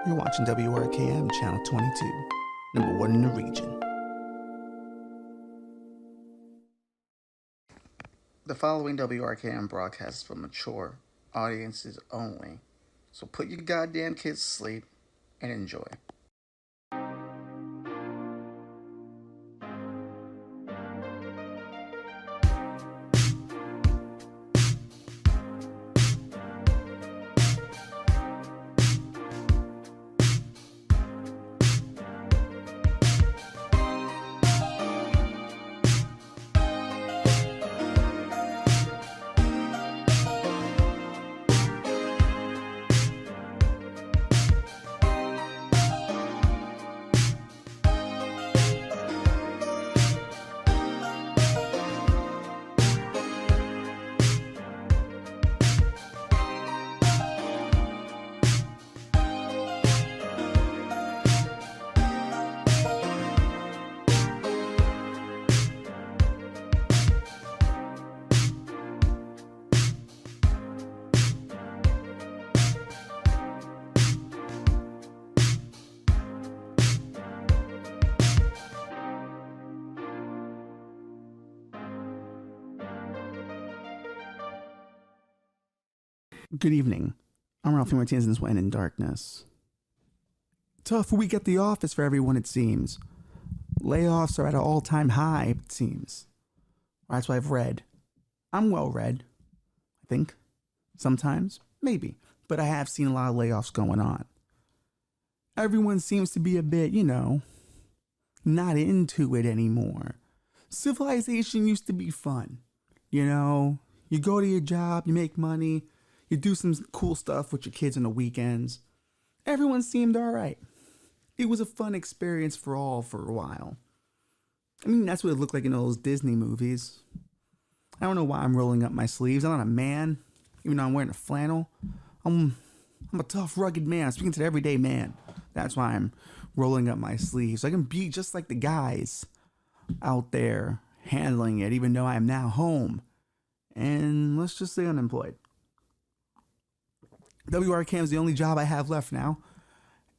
You're watching WRKM Channel 22, number one in the region. The following WRKM broadcast is for mature audiences only, so put your goddamn kids to sleep and enjoy. Good evening. I'm Ralphie Martinez, and this went in darkness. Tough week at the office for everyone, it seems. Layoffs are at an all-time high, it seems. That's what I've read. I'm well read, I think. Sometimes, maybe. But I have seen a lot of layoffs going on. Everyone seems to be a bit, not into it anymore. Civilization used to be fun. You go to your job, you make money, you do some cool stuff with your kids on the weekends. Everyone seemed all right. It was a fun experience for all for a while. I mean, that's what it looked like in those Disney movies. I don't know why I'm rolling up my sleeves. I'm not a man, even though I'm wearing a flannel. I'm a tough, rugged man. I'm speaking to the everyday man. That's why I'm rolling up my sleeves. So I can be just like the guys out there handling it, even though I am now home. And let's just say unemployed. WRKM is the only job I have left now,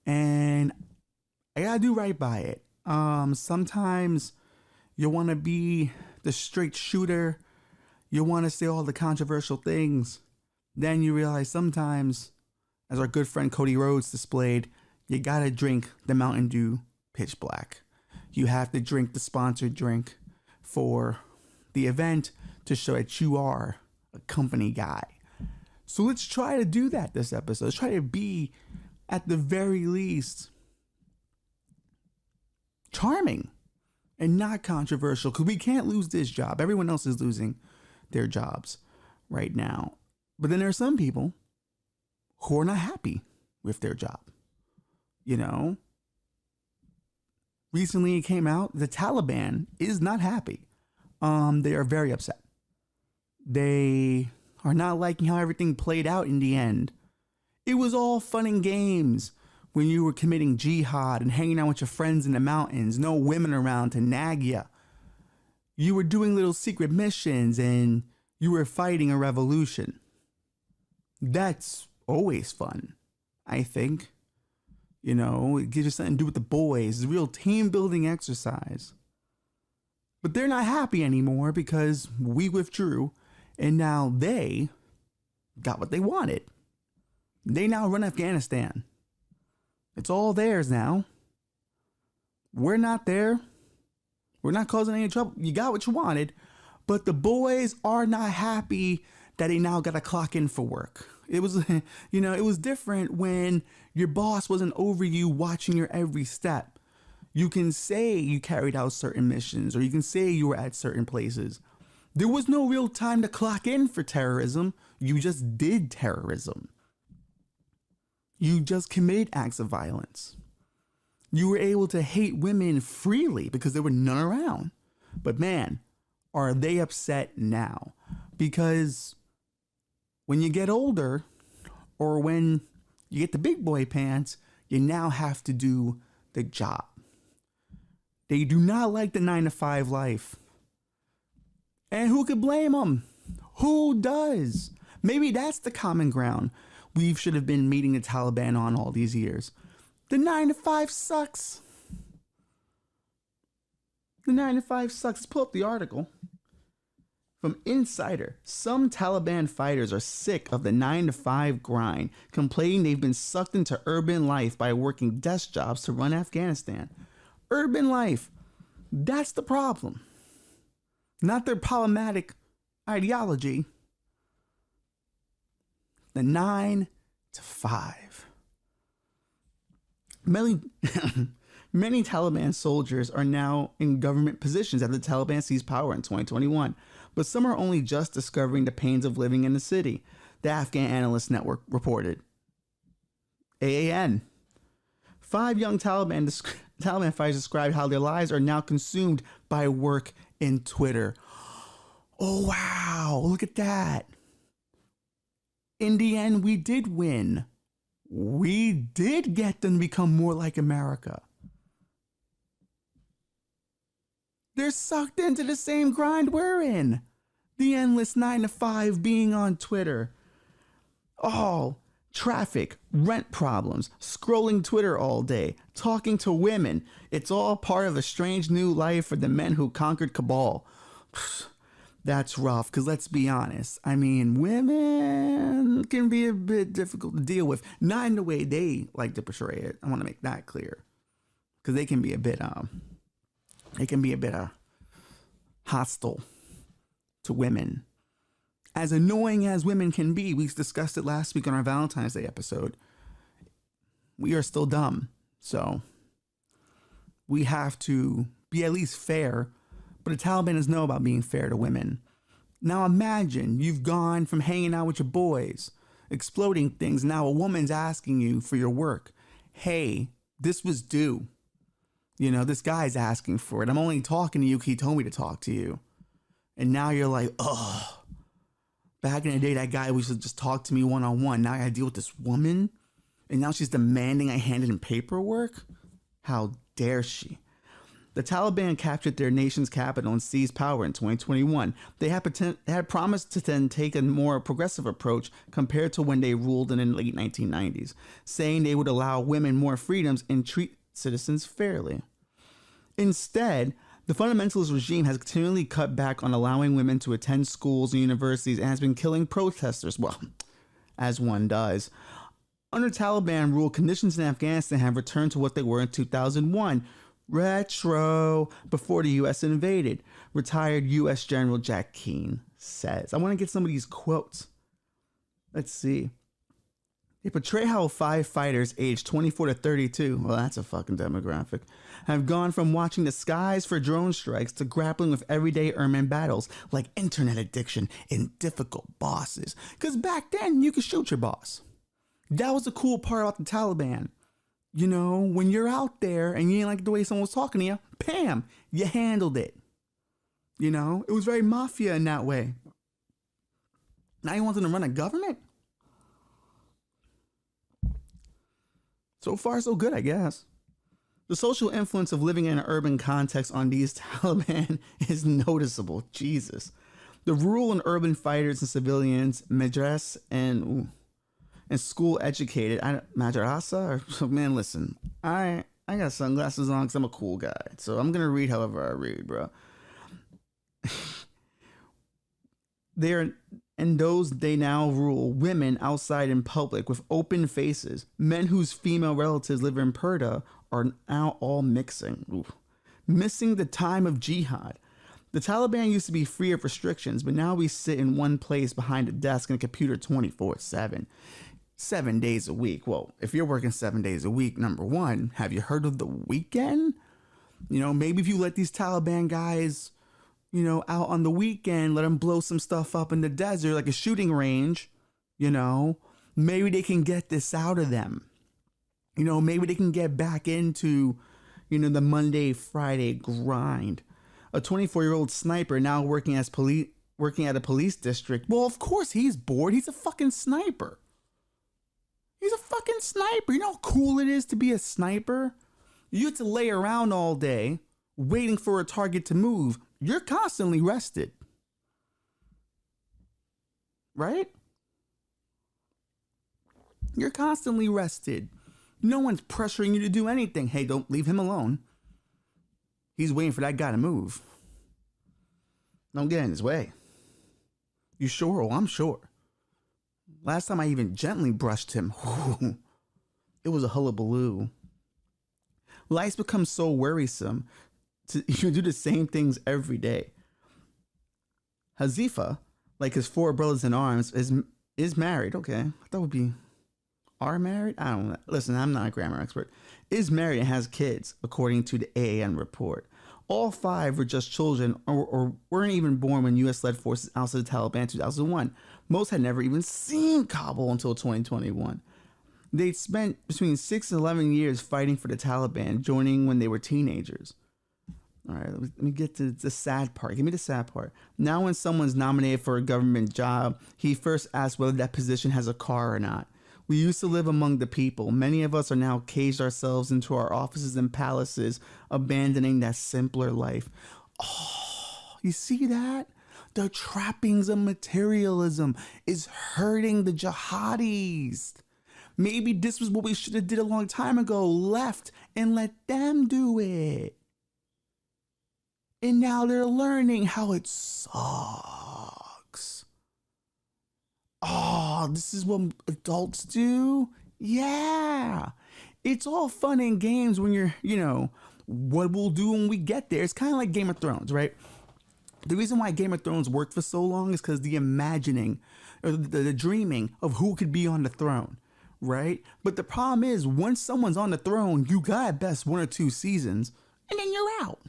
and I gotta do right by it. Sometimes you want to be the straight shooter, you want to say all the controversial things, then you realize sometimes, as our good friend Cody Rhodes displayed, you gotta drink the Mountain Dew Pitch Black. You have to drink the sponsored drink for the event to show that you are a company guy. So let's try to do that this episode. Let's try to be, at the very least, charming and not controversial, because we can't lose this job. Everyone else is losing their jobs right now. But then there are some people who are not happy with their job. Recently it came out, the Taliban is not happy. They are very upset. They are not liking how everything played out in the end. It was all fun and games when you were committing jihad and hanging out with your friends in the mountains, no women around to nag you. You were doing little secret missions and you were fighting a revolution. That's always fun, I think. It gives you something to do with the boys. It's a real team building exercise. But they're not happy anymore because we withdrew. And now they got what they wanted. They now run Afghanistan. It's all theirs now. We're not there. We're not causing any trouble. You got what you wanted. But the boys are not happy that they now got to clock in for work. It was, it was different when your boss wasn't over you watching your every step. You can say you carried out certain missions, or you can say you were at certain places. There was no real time to clock in for terrorism. You just did terrorism. You just committed acts of violence. You were able to hate women freely because there were none around. But man, are they upset now? Because when you get older, or when you get the big boy pants, you now have to do the job. They do not like the 9-to-5 life. And who could blame them? Who does? Maybe that's the common ground we should have been meeting the Taliban on all these years. The 9 to 5 sucks. The 9 to 5 sucks. Let's pull up the article. From Insider, some Taliban fighters are sick of the 9 to 5 grind, complaining they've been sucked into urban life by working desk jobs to run Afghanistan. Urban life. That's the problem. Not their problematic ideology. The 9 to 5. Many Taliban soldiers are now in government positions after the Taliban seized power in 2021, but some are only just discovering the pains of living in the city, the Afghan Analyst Network reported. AAN. 5 young Taliban fighters described how their lives are now consumed by work and Twitter. Oh, wow. Look at that. In the end, we did win. We did get them to become more like America. They're sucked into the same grind we're in. The endless 9 to 5 being on Twitter. Oh, traffic, rent problems, scrolling Twitter all day, talking to women. It's all part of a strange new life for the men who conquered Kabul. That's rough, because let's be honest. I mean, women can be a bit difficult to deal with. Not in the way they like to portray it. I want to make that clear. Because they can be a bit, hostile to women. As annoying as women can be, we discussed it last week on our Valentine's Day episode. We are still dumb. So we have to be at least fair. But the Taliban doesn't know about being fair to women. Now imagine you've gone from hanging out with your boys, exploding things. Now a woman's asking you for your work. Hey, this was due. You know, this guy's asking for it. I'm only talking to you because he told me to talk to you. And now you're like, oh, back in the day, that guy used to just talk to me one-on-one. Now I gotta deal with this woman. And now she's demanding I hand in paperwork. How dare she? The Taliban captured their nation's capital and seized power in 2021. They had promised to then take a more progressive approach compared to when they ruled in the late 1990s, saying they would allow women more freedoms and treat citizens fairly. Instead, the fundamentalist regime has continually cut back on allowing women to attend schools and universities and has been killing protesters, well, as one does. Under Taliban rule, conditions in Afghanistan have returned to what they were in 2001, retro, before the U.S. invaded, retired U.S. General Jack Keane says. I want to get some of these quotes. Let's see. They portray how 5 fighters aged 24 to 32, well, that's a fucking demographic, have gone from watching the skies for drone strikes to grappling with everyday urban battles like internet addiction and difficult bosses. Because back then, you could shoot your boss. That was the cool part about the Taliban. You know, when you're out there and you didn't like the way someone was talking to you, bam, you handled it. You know, it was very mafia in that way. Now you want them to run a government? So far, so good, I guess. The social influence of living in an urban context on these Taliban is noticeable. Jesus. The rural and urban fighters and civilians, madras and school educated, madrasa, or man, listen, I got sunglasses on because I'm a cool guy. So I'm going to read however I read, bro. They now rule women outside in public with open faces. Men whose female relatives live in Purda are now all mixing. Oof. Missing the time of jihad. The Taliban used to be free of restrictions, but now we sit in one place behind a desk and a computer 24/7. 7 days a week. Well, if you're working 7 days a week, number one, have you heard of the weekend? You know, maybe if you let these Taliban guys, you know, out on the weekend, let them blow some stuff up in the desert, like a shooting range, you know, maybe they can get this out of them. You know, maybe they can get back into, you know, the Monday, Friday grind. A 24-year-old sniper now working at a police district. Well, of course he's bored. He's a fucking sniper. He's a fucking sniper. You know how cool it is to be a sniper? You have to lay around all day waiting for a target to move. You're constantly rested. Right? You're constantly rested. No one's pressuring you to do anything. Hey, don't leave him alone. He's waiting for that guy to move. Don't get in his way. You sure? Oh, I'm sure. Last time I even gently brushed him, it was a hullabaloo. Life becomes so worrisome. You do the same things every day. Hazifa, like his 4 brothers in arms, is married. Okay, I thought it would be are married. I don't know. Listen, I'm not a grammar expert. Is married and has kids, according to the AAN report. All 5 were just children or weren't even born when U.S.-led forces ousted the Taliban in 2001. Most had never even seen Kabul until 2021. They'd spent between 6 and 11 years fighting for the Taliban, joining when they were teenagers. All right, let me get to the sad part. Give me the sad part. Now when someone's nominated for a government job, he first asks whether that position has a car or not. We used to live among the people. Many of us are now caged ourselves into our offices and palaces, abandoning that simpler life. Oh, you see that? The trappings of materialism is hurting the jihadis. Maybe this was what we should have did a long time ago. Left and let them do it. And now they're learning how it sucks. Oh, this is what adults do? Yeah. It's all fun and games when you're, what we'll do when we get there. It's kind of like Game of Thrones, right? The reason why Game of Thrones worked for so long is because the imagining, or the dreaming of who could be on the throne, right? But the problem is, once someone's on the throne, you got at best 1 or 2 seasons, and then you're out.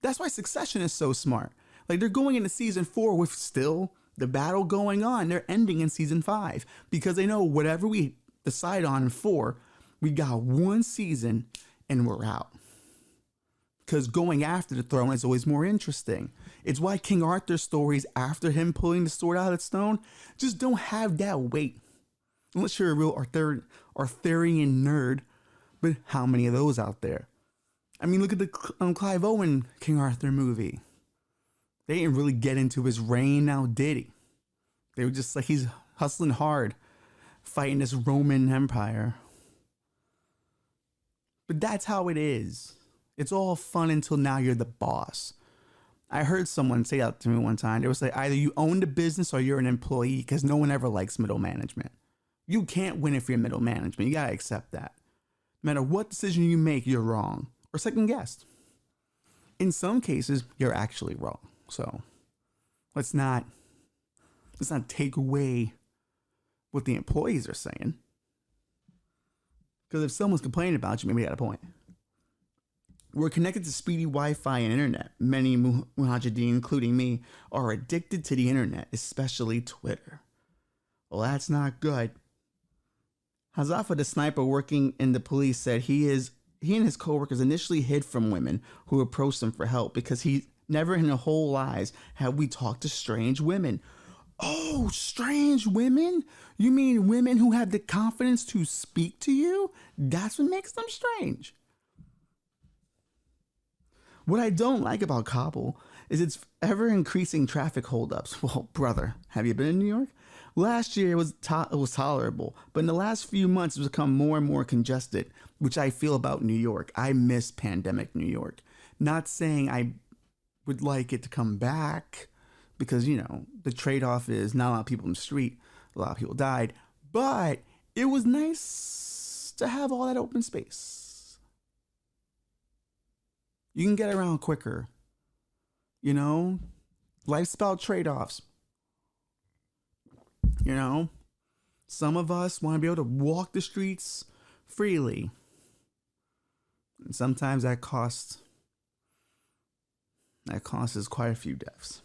That's why Succession is so smart. Like, they're going into season 4 with still the battle going on. They're ending in season 5 because they know whatever we decide on in 4, we got 1 season and we're out. Because going after the throne is always more interesting. It's why King Arthur's stories after him pulling the sword out of the stone just don't have that weight. Unless you're a real Arthurian nerd. But how many of those out there? I mean, look at the Clive Owen King Arthur movie. They didn't really get into his reign now, did he? They were just like, he's hustling hard, fighting this Roman Empire. But that's how it is. It's all fun until now you're the boss. I heard someone say that to me one time. They was like, either you own the business or you're an employee, because no one ever likes middle management. You can't win if you're middle management. You got to accept that. No matter what decision you make, you're wrong. Or second guessed. In some cases, you're actually wrong. So let's not take away what the employees are saying. Because if someone's complaining about you, maybe they got a point. We're connected to speedy Wi-Fi and internet. Many mujahideen, including me, are addicted to the internet, especially Twitter. Well, that's not good. Hazafa, the sniper working in the police, said he and his coworkers initially hid from women who approached him for help because he never in their whole lives had we talked to strange women. Oh, strange women? You mean women who have the confidence to speak to you? That's what makes them strange. What I don't like about Kabul is its ever increasing traffic holdups. Well, brother, have you been in New York? Last year it was tolerable, but in the last few months it's become more and more congested, which I feel about New York. I miss pandemic New York. Not saying I would like it to come back because, the trade-off is not a lot of people in the street, a lot of people died, but it was nice to have all that open space. You can get around quicker. Life's about trade-offs. Some of us want to be able to walk the streets freely. And sometimes that costs us quite a few deaths.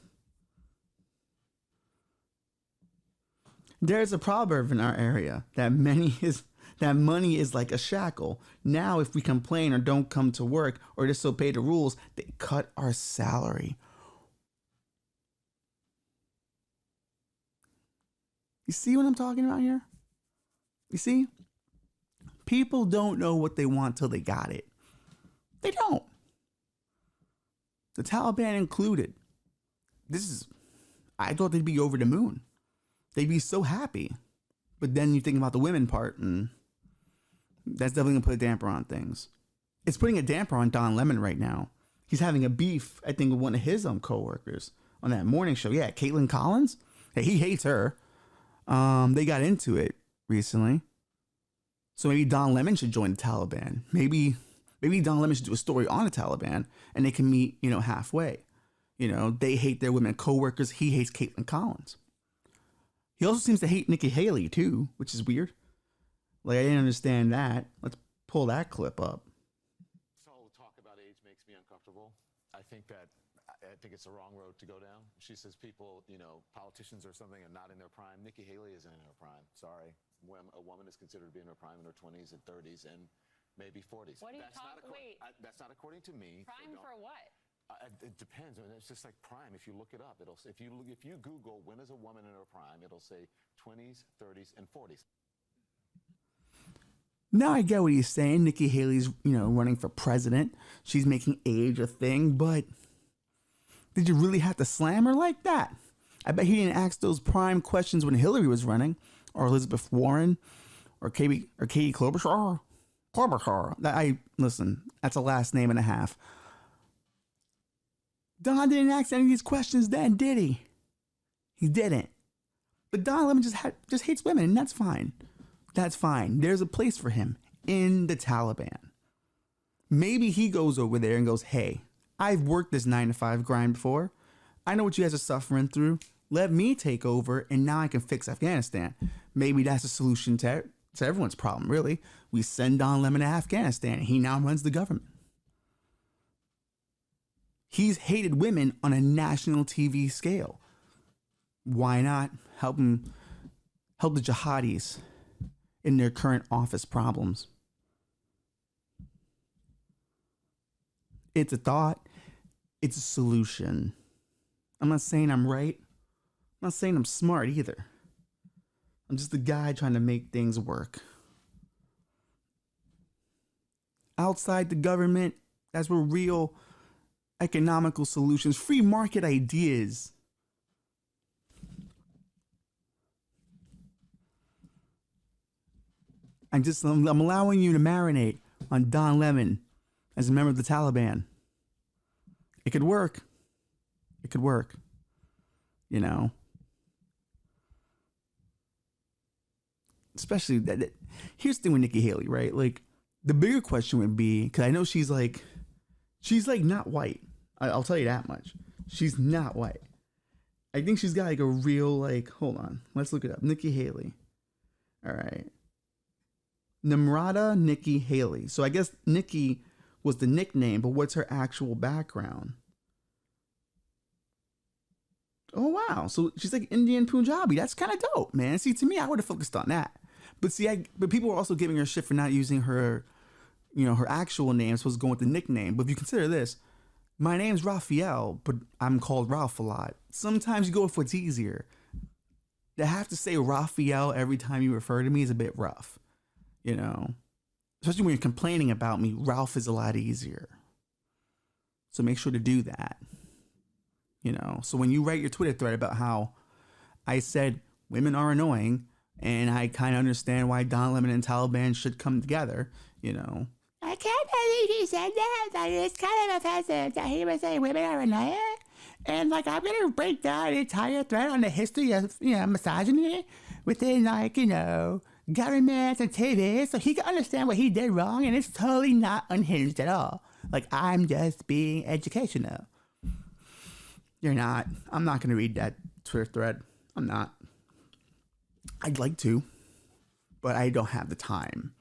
There's a proverb in our area that money is like a shackle. Now, if we complain or don't come to work or disobey the rules, they cut our salary. You see what I'm talking about here? You see? People don't know what they want till they got it. They don't. The Taliban included. I thought they'd be over the moon. They'd be so happy. But then you think about the women part and That's definitely gonna put a damper on things. It's putting a damper on Don Lemon right now. He's having a beef, I think, with one of his coworkers on that morning show. Yeah, Caitlin Collins. Hey, he hates her. They got into it recently. So maybe Don Lemon should join the Taliban. Maybe Don Lemon should do a story on the Taliban and they can meet, halfway. They hate their women coworkers. He hates Caitlin Collins. He also seems to hate Nikki Haley too, which is weird. Like, I didn't understand that. Let's pull that clip up. This whole talk about age makes me uncomfortable. I think it's the wrong road to go down. She says people, politicians or something are not in their prime. Nikki Haley isn't in her prime. Sorry. When a woman is considered to be in her prime in her 20s and 30s and maybe 40s. What are you talking? Wait. That's not according to me. Prime for what? It depends. It's just like prime. If you look it up, it'll. If you Google when is a woman in her prime, it'll say 20s, 30s, and 40s. Now I get what he's saying. Nikki Haley's, running for president. She's making age a thing, but did you really have to slam her like that? I bet he didn't ask those prime questions when Hillary was running, or Elizabeth Warren, or Katie Klobuchar. Listen, that's a last name and a half. Don didn't ask any of these questions then, did he? He didn't. But Don Lemon just hates women, and that's fine. That's fine. There's a place for him in the Taliban. Maybe he goes over there and goes, hey, I've worked this 9-to-5 grind before. I know what you guys are suffering through. Let me take over, and now I can fix Afghanistan. Maybe that's a solution to everyone's problem, really. We send Don Lemon to Afghanistan, and he now runs the government. He's hated women on a national TV scale. Why not help the jihadis in their current office problems? It's a thought. It's a solution. I'm not saying I'm right. I'm not saying I'm smart either. I'm just a guy trying to make things work. Outside the government, that's where real economical solutions, free market ideas. I'm allowing you to marinate on Don Lemon as a member of the Taliban. It could work. It could work. Especially here's the thing with Nikki Haley, right? Like, the bigger question would be, because I know she's like not white. I'll tell you that much. She's not white. I think she's got like a real, hold on. Let's look it up. Nikki Haley. All right. Namrata Nikki Haley. So I guess Nikki was the nickname, but what's her actual background? Oh, wow. So she's like Indian Punjabi. That's kind of dope, man. See, to me, I would have focused on that. But but people were also giving her shit for not using her, her actual name, supposed to go with the nickname. But if you consider this, my name's Raphael, but I'm called Ralph a lot. Sometimes you go with what's easier. To have to say Raphael every time you refer to me is a bit rough. Especially when you're complaining about me, Ralph is a lot easier. So make sure to do that. So when you write your Twitter thread about how I said women are annoying and I kind of understand why Don Lemon and Taliban should come together, I can't believe he said that. It's kind of offensive that he was saying women are annoying. And I'm going to break down an entire thread on the history of, misogyny within governments and TV so he can understand what he did wrong, and it's totally not unhinged at all. I'm just being educational. You're not. I'm not going to read that Twitter thread. I'm not. I'd like to, but I don't have the time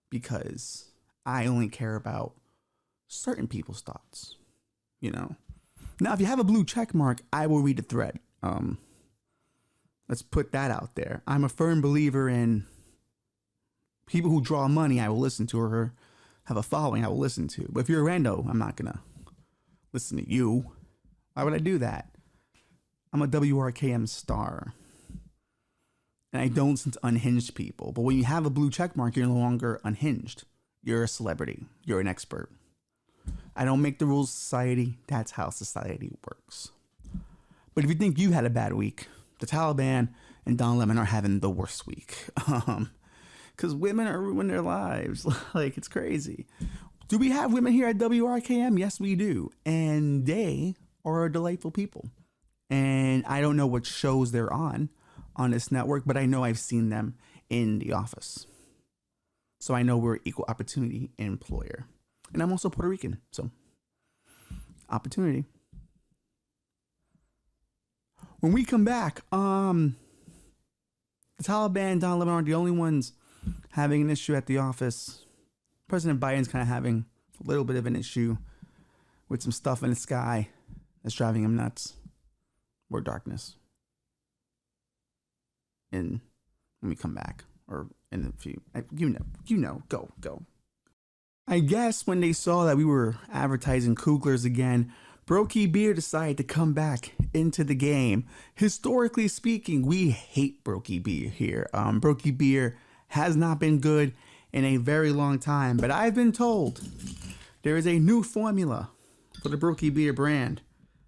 because I only care about certain people's thoughts, Now, if you have a blue check mark, I will read the thread. Let's put that out there. I'm a firm believer in people who draw money, I will listen to, or have a following, I will listen to. But if you're a rando, I'm not going to listen to you. Why would I do that? I'm a WRKM star. And I don't listen to unhinged people. But when you have a blue check mark, you're no longer unhinged. You're a celebrity. You're an expert. I don't make the rules of society. That's how society works. But if you think you had a bad week, the Taliban and Don Lemon are having the worst week. because women are ruining their lives. Like, it's crazy. Do we have women here at WRKM? Yes, we do. And they are delightful people. And I don't know what shows they're on this network, but I know I've seen them in the office. So I know we're equal opportunity employer. And I'm also Puerto Rican, so opportunity. When we come back, the Taliban and Don Lemon aren't the only ones having an issue at the office. President Biden's kind of having a little bit of an issue with some stuff in the sky that's driving him nuts. More darkness. And when we come back, or in a few, go. I guess when they saw that we were advertising Kuglers again, Brokey Beer decided to come back into the game. Historically speaking, we hate Brokey Beer here. Brokey Beer has not been good in a very long time, but I've been told there is a new formula for the Brokey Beer brand,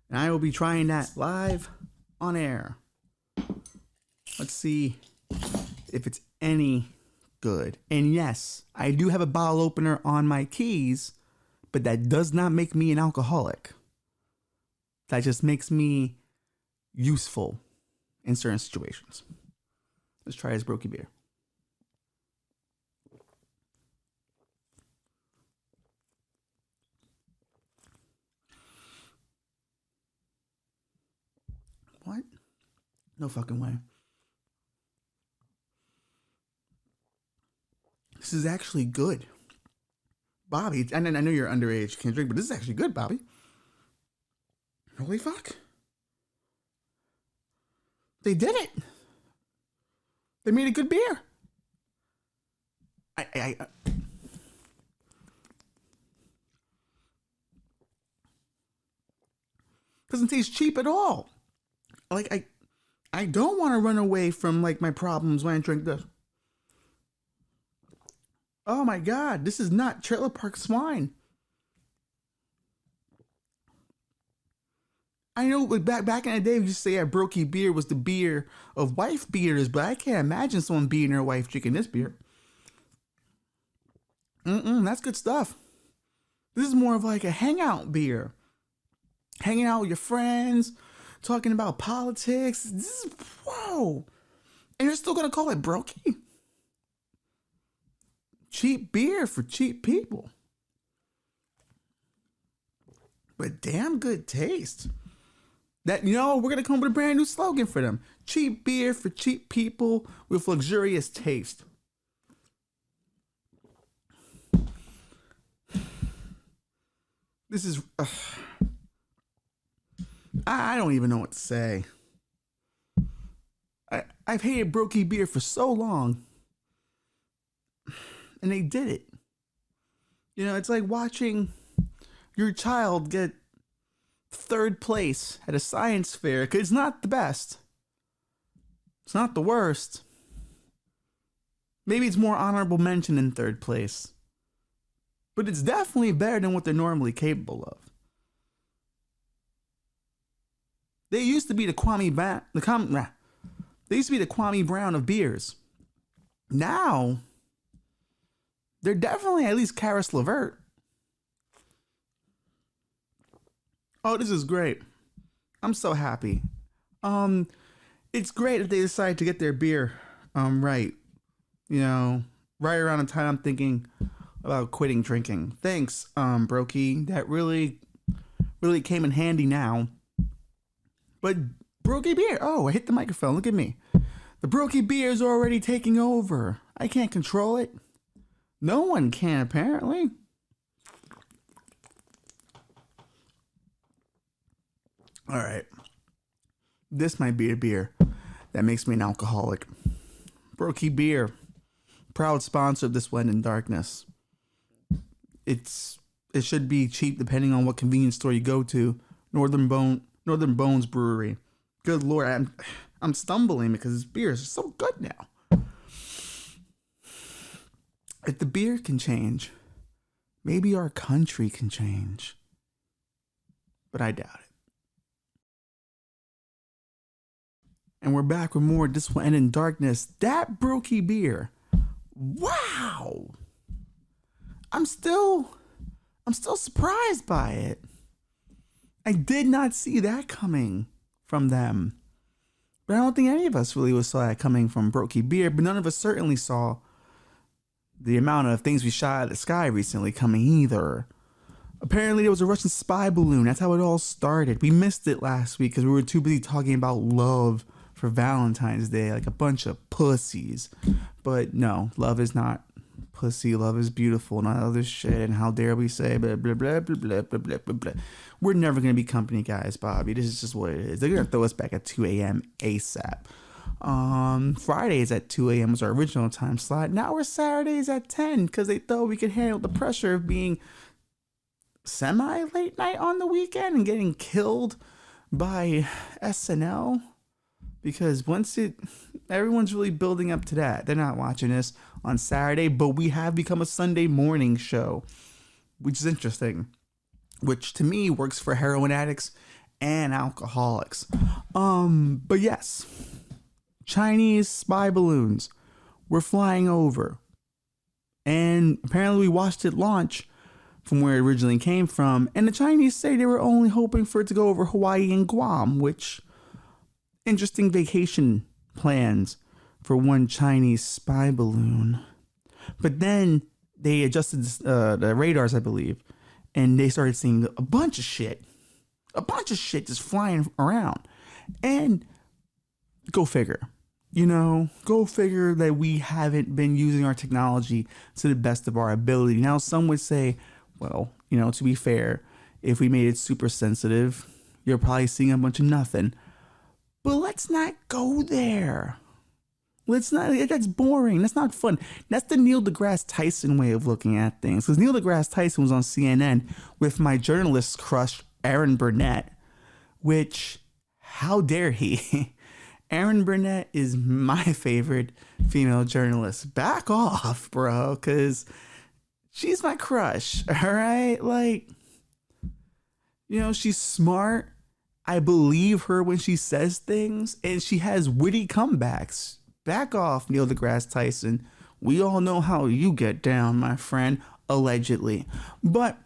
and I will be trying that live on air. Let's see if it's any good. And yes, I do have a bottle opener on my keys, but that does not make me an alcoholic. That just makes me useful in certain situations. Let's try this Brokey Beer. What? No fucking way. This is actually good. Bobby, and I know you're underage, can't drink, but this is actually good, Bobby. Holy fuck. They did it. They made a good beer. Doesn't taste cheap at all. Like, I don't want to run away from, like, my problems when I drink this. Oh my God, this is not Trailer Park Swine. I know back in the day, we used to say that Brokey Beer was the beer of wife beaters, but I can't imagine someone beating their wife drinking this beer. That's good stuff. This is more of like a hangout beer. Hanging out with your friends, talking about politics. This is, whoa. And you're still going to call it Brokey? Cheap beer for cheap people. But damn good taste. That, we're going to come up with a brand new slogan for them. Cheap beer for cheap people with luxurious taste. This is... I don't even know what to say. I've hated Brokey Beer for so long. And they did it. It's like watching your child get third place at a science fair. 'Cause it's not the best. It's not the worst. Maybe it's more honorable mention in third place. But it's definitely better than what they're normally capable of. They used to be the Kwame Brown of beers. Now, they're definitely at least Karis LeVert. Oh, this is great. I'm so happy. It's great that they decided to get their beer right. Right around the time I'm thinking about quitting drinking. Thanks, Brokey. That really came in handy now. But Brokey Beer. Oh, I hit the microphone. Look at me. The Brokey Beer is already taking over. I can't control it. No one can, apparently. All right. This might be a beer that makes me an alcoholic. Brokey Beer, proud sponsor of this When in Darkness. It should be cheap depending on what convenience store you go to. Northern Bones Brewery. Good Lord, I'm stumbling because this beer is so good now. If the beer can change, maybe our country can change. But I doubt it. And we're back with more This Will End in Darkness. That Brokey Beer Wow. I'm still surprised by it. I did not see that coming from them. But I don't think any of us really saw that coming from Brokey Beard, but none of us certainly saw the amount of things we shot out of the sky recently coming either. Apparently there was a Russian spy balloon. That's how it all started. We missed it last week because we were too busy talking about love for Valentine's Day like a bunch of pussies. But no, love is not pussy. Love is beautiful and all other shit. And how dare we say blah, blah, blah, blah, blah, blah, blah, blah, blah. We're never going to be company guys, Bobby. This is just what it is. They're going to throw us back at 2 a.m. ASAP. Fridays at 2 a.m. was our original time slot. Now we're Saturdays at 10 because they thought we could handle the pressure of being semi late night on the weekend and getting killed by SNL. Because everyone's really building up to that. They're not watching this on Saturday, but we have become a Sunday morning show, which is interesting, which to me works for heroin addicts and alcoholics. But yes, Chinese spy balloons were flying over, and apparently we watched it launch from where it originally came from, and the Chinese say they were only hoping for it to go over Hawaii and Guam, which interesting vacation plans for one Chinese spy balloon. But then they adjusted the radars, I believe, and they started seeing a bunch of shit just flying around. And go figure, go figure that we haven't been using our technology to the best of our ability. Now, some would say, well, to be fair, if we made it super sensitive, you're probably seeing a bunch of nothing. But let's not go there. That's boring. That's not fun. That's the Neil deGrasse Tyson way of looking at things. Because Neil deGrasse Tyson was on CNN with my journalist crush, Aaron Burnett, which, how dare he? Aaron Burnett is my favorite female journalist. Back off, bro, because she's my crush, all right? She's smart. I believe her when she says things, and she has witty comebacks. Back off, Neil deGrasse Tyson. We all know how you get down, my friend, allegedly. But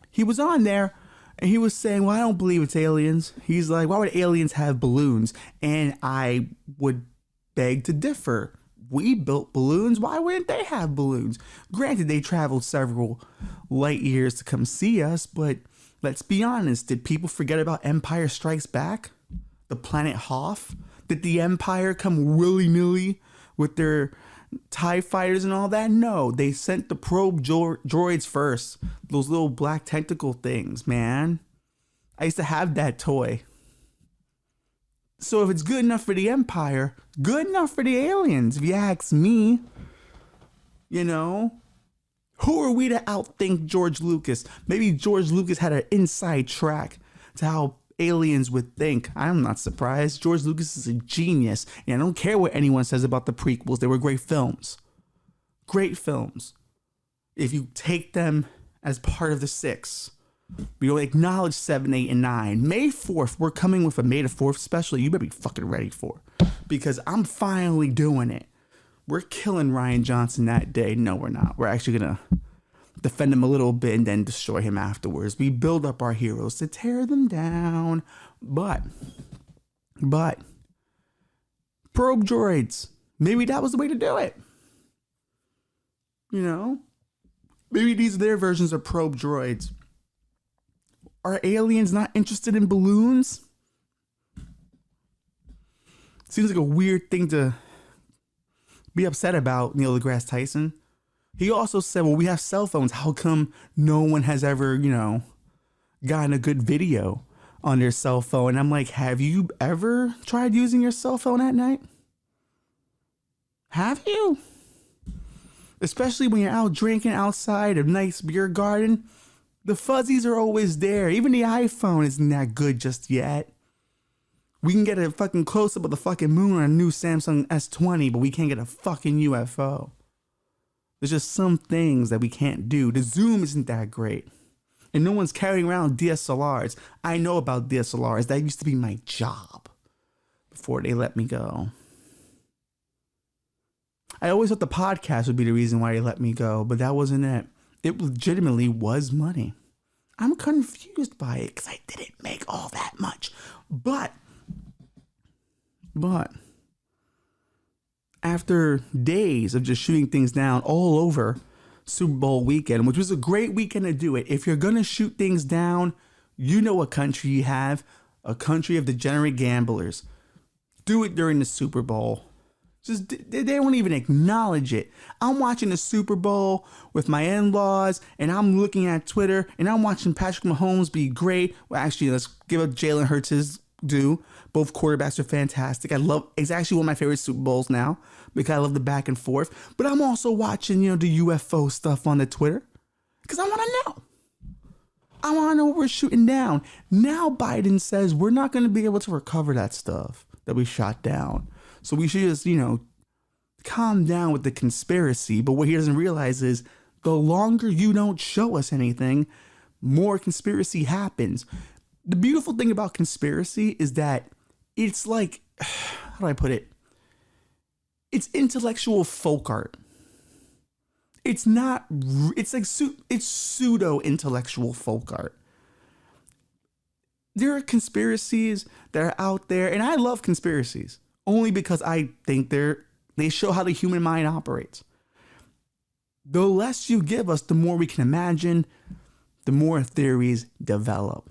he was on there, and he was saying, well, I don't believe it's aliens. He's like, why would aliens have balloons? And I would beg to differ. We built balloons. Why wouldn't they have balloons? Granted, they traveled several light years to come see us, but let's be honest. Did people forget about Empire Strikes Back? The planet Hoth? Did the Empire come willy-nilly with their TIE fighters and all that? No, they sent the probe droids first. Those little black tentacle things, man. I used to have that toy. So if it's good enough for the Empire, good enough for the aliens, if you ask me. Who are we to outthink George Lucas? Maybe George Lucas had an inside track to how aliens would think. I'm not surprised. George Lucas is a genius. And I don't care what anyone says about the prequels. They were great films. Great films. If you take them as part of the 6. We don't acknowledge 7, 8, and 9. May 4th, we're coming with a May the 4th special you better be fucking ready for. Because I'm finally doing it. We're killing Rian Johnson that day. No, we're not. We're actually going to defend him a little bit and then destroy him afterwards. We build up our heroes to tear them down. But probe droids. Maybe that was the way to do it. Maybe these are their versions of probe droids. Are aliens not interested in balloons? Seems like a weird thing to be upset about, Neil deGrasse Tyson. He also said, well, we have cell phones. How come no one has ever, gotten a good video on their cell phone? And I'm like, have you ever tried using your cell phone at night? Have you? Especially when you're out drinking outside a nice beer garden. The fuzzies are always there. Even the iPhone isn't that good just yet. We can get a fucking close-up of the fucking moon on a new Samsung S20, but we can't get a fucking UFO. There's just some things that we can't do. The zoom isn't that great. And no one's carrying around DSLRs. I know about DSLRs. That used to be my job before they let me go. I always thought the podcast would be the reason why they let me go, but that wasn't it. It legitimately was money. I'm confused by it because I didn't make all that much. But after days of just shooting things down all over Super Bowl weekend, which was a great weekend to do it. If you're going to shoot things down, you know what country you have, a country of degenerate gamblers. Do it during the Super Bowl. Just they don't even acknowledge it. I'm watching the Super Bowl with my in-laws, and I'm looking at Twitter, and I'm watching Patrick Mahomes be great. Well, actually, let's give up Jalen Hurts his due. Both quarterbacks are fantastic. It's actually one of my favorite Super Bowls now because I love the back and forth. But I'm also watching, the UFO stuff on the Twitter because I want to know. I want to know what we're shooting down. Now Biden says we're not going to be able to recover that stuff that we shot down. So we should just, calm down with the conspiracy. But what he doesn't realize is the longer you don't show us anything, more conspiracy happens. The beautiful thing about conspiracy is that it's like, how do I put it? It's intellectual folk art. It's not, it's like, it's pseudo intellectual folk art. There are conspiracies that are out there, and I love conspiracies only because I think they show how the human mind operates. The less you give us, the more we can imagine, the more theories develop.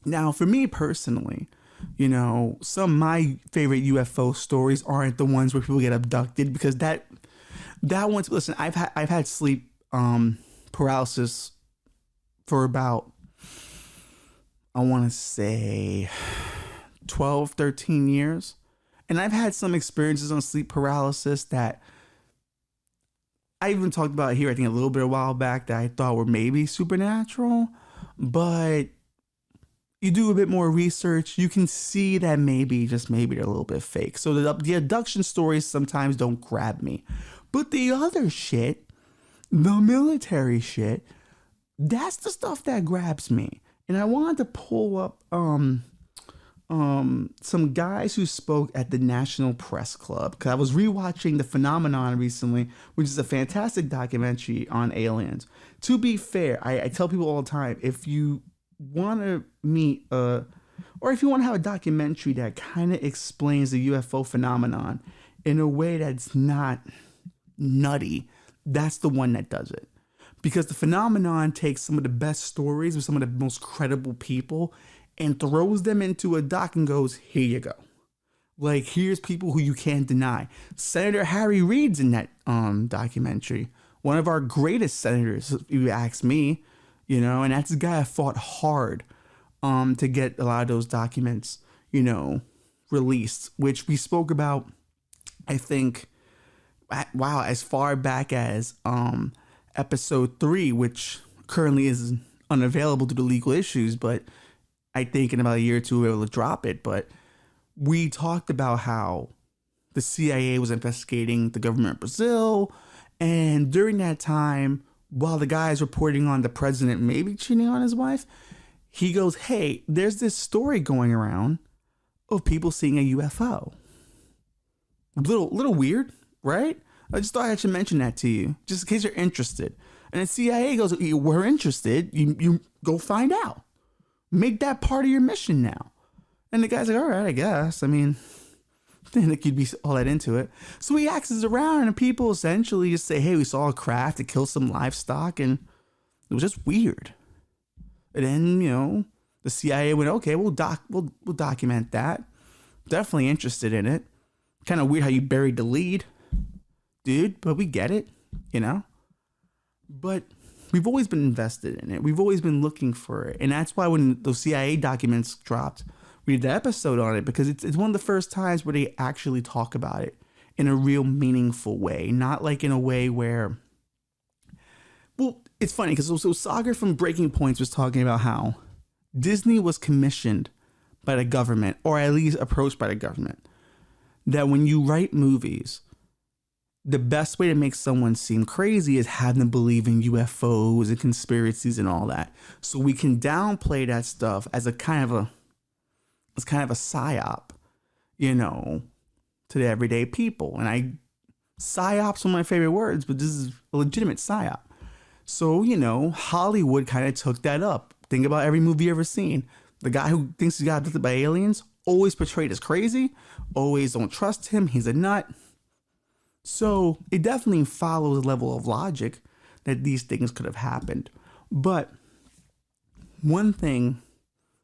Now, for me personally, some of my favorite UFO stories aren't the ones where people get abducted because that one's, listen, I've had sleep paralysis for about, I want to say 12, 13 years. And I've had some experiences on sleep paralysis that I even talked about here, I think a little bit a while back, that I thought were maybe supernatural, but you do a bit more research, you can see that maybe they're a little bit fake. So the abduction stories sometimes don't grab me. But the other shit, the military shit, that's the stuff that grabs me. And I wanted to pull up some guys who spoke at the National Press Club, because I was rewatching The Phenomenon recently, which is a fantastic documentary on aliens. To be fair, I tell people all the time, if you want to meet or if you want to have a documentary that kind of explains the UFO phenomenon in a way that's not nutty, that's the one that does it. Because The Phenomenon takes some of the best stories with some of the most credible people and throws them into a doc and goes, here you go. Like, here's people who you can't deny. Senator Harry Reid's in that documentary. One of our greatest senators, if you ask me, and that's the guy I fought hard to get a lot of those documents, released, which we spoke about, I think, as far back as episode 3, which currently is unavailable due to legal issues, but I think in about a year or two we'll be able to drop it. But we talked about how the CIA was investigating the government of Brazil, and during that time, while the guy is reporting on the president maybe cheating on his wife, he goes, hey, there's this story going around of people seeing a UFO. Little weird, right? I just thought I should mention that to you, just in case you're interested. And the CIA goes, we're interested. You go find out. Make that part of your mission now. And the guy's like, all right, I guess. I mean, I didn't think you'd be all that into it. So he axes around, and people essentially just say, hey, we saw a craft that killed some livestock, and it was just weird. And then, the CIA went, okay, we'll document that. Definitely interested in it. Kind of weird how you buried the lead, dude, but we get it, But we've always been invested in it. We've always been looking for it. And that's why when those CIA documents dropped, we did the episode on it, because it's one of the first times where they actually talk about it in a real meaningful way. Not like in a way where, well, it's funny because so Sagar from Breaking Points was talking about how Disney was commissioned by the government, or at least approached by the government, that when you write movies, the best way to make someone seem crazy is have them believe in UFOs and conspiracies and all that. So we can downplay that stuff as a kind of a psyop, to the everyday people. And Psyop's one of my favorite words, but this is a legitimate psyop. So, Hollywood kind of took that up. Think about every movie you ever seen. The guy who thinks he got abducted by aliens, always portrayed as crazy, always don't trust him, he's a nut. So it definitely follows a level of logic that these things could have happened. But one thing,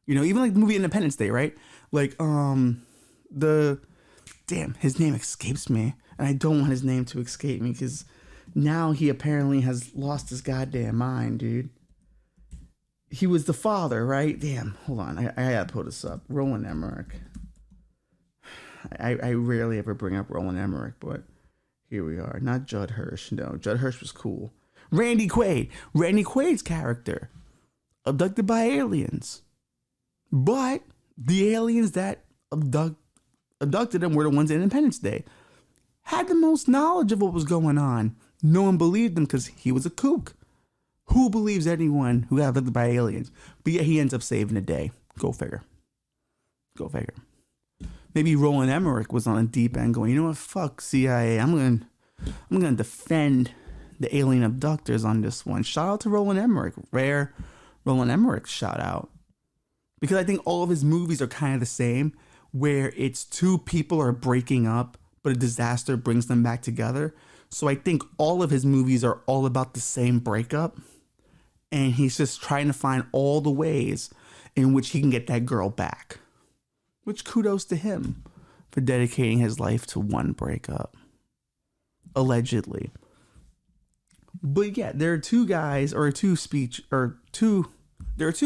even like the movie Independence Day, right? Like, his name escapes me, and I don't want his name to escape me because now he apparently has lost his goddamn mind, dude. He was the father, right? Damn, hold on, I gotta pull this up. Roland Emmerich. I rarely ever bring up Roland Emmerich, but here we are. Not Judd Hirsch. No, Judd Hirsch was cool. Randy Quaid. Randy Quaid's character. Abducted by aliens. But the aliens that abducted him were the ones in Independence Day. Had the most knowledge of what was going on. No one believed him because he was a kook. Who believes anyone who got abducted by aliens? But yet he ends up saving the day. Go figure. Go figure. Maybe Roland Emmerich was on a deep end going, you know what, fuck CIA. I'm gonna defend the alien abductors on this one. Shout out to Roland Emmerich. Rare Roland Emmerich shout out. Because I think all of his movies are kind of the same, where it's two people are breaking up, but a disaster brings them back together. So I think all of his movies are all about the same breakup. And he's just trying to find all the ways in which he can get that girl back. Which kudos to him for dedicating his life to one breakup. Allegedly. But yeah, there are two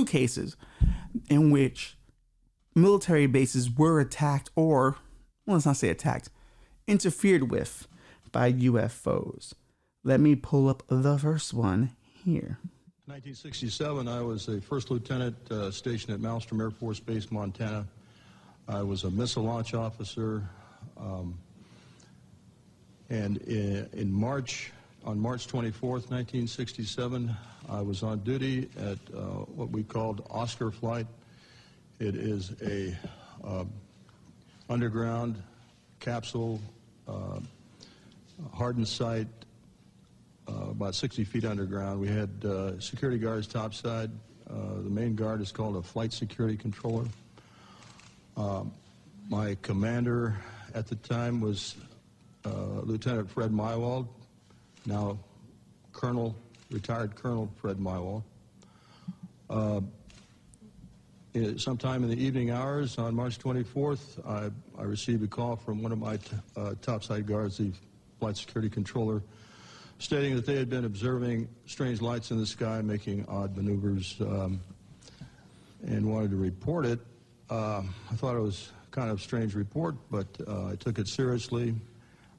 cases in which military bases were attacked or, well, let's not say attacked, interfered with by UFOs. Let me pull up the first one here. 1967, I was a first lieutenant stationed at Malmstrom Air Force Base, Montana. I was a missile launch officer, and on March 24th, 1967, I was on duty at what we called Oscar Flight. It is a underground capsule, hardened site, about 60 feet underground. We had security guards topside. The main guard is called a flight security controller. My commander at the time was Lieutenant Fred Mywald, now retired Colonel Fred Mywald. Sometime in the evening hours on March 24th, I received a call from one of my topside guards, the flight security controller, stating that they had been observing strange lights in the sky making odd maneuvers and wanted to report it. I thought it was kind of a strange report, but I took it seriously.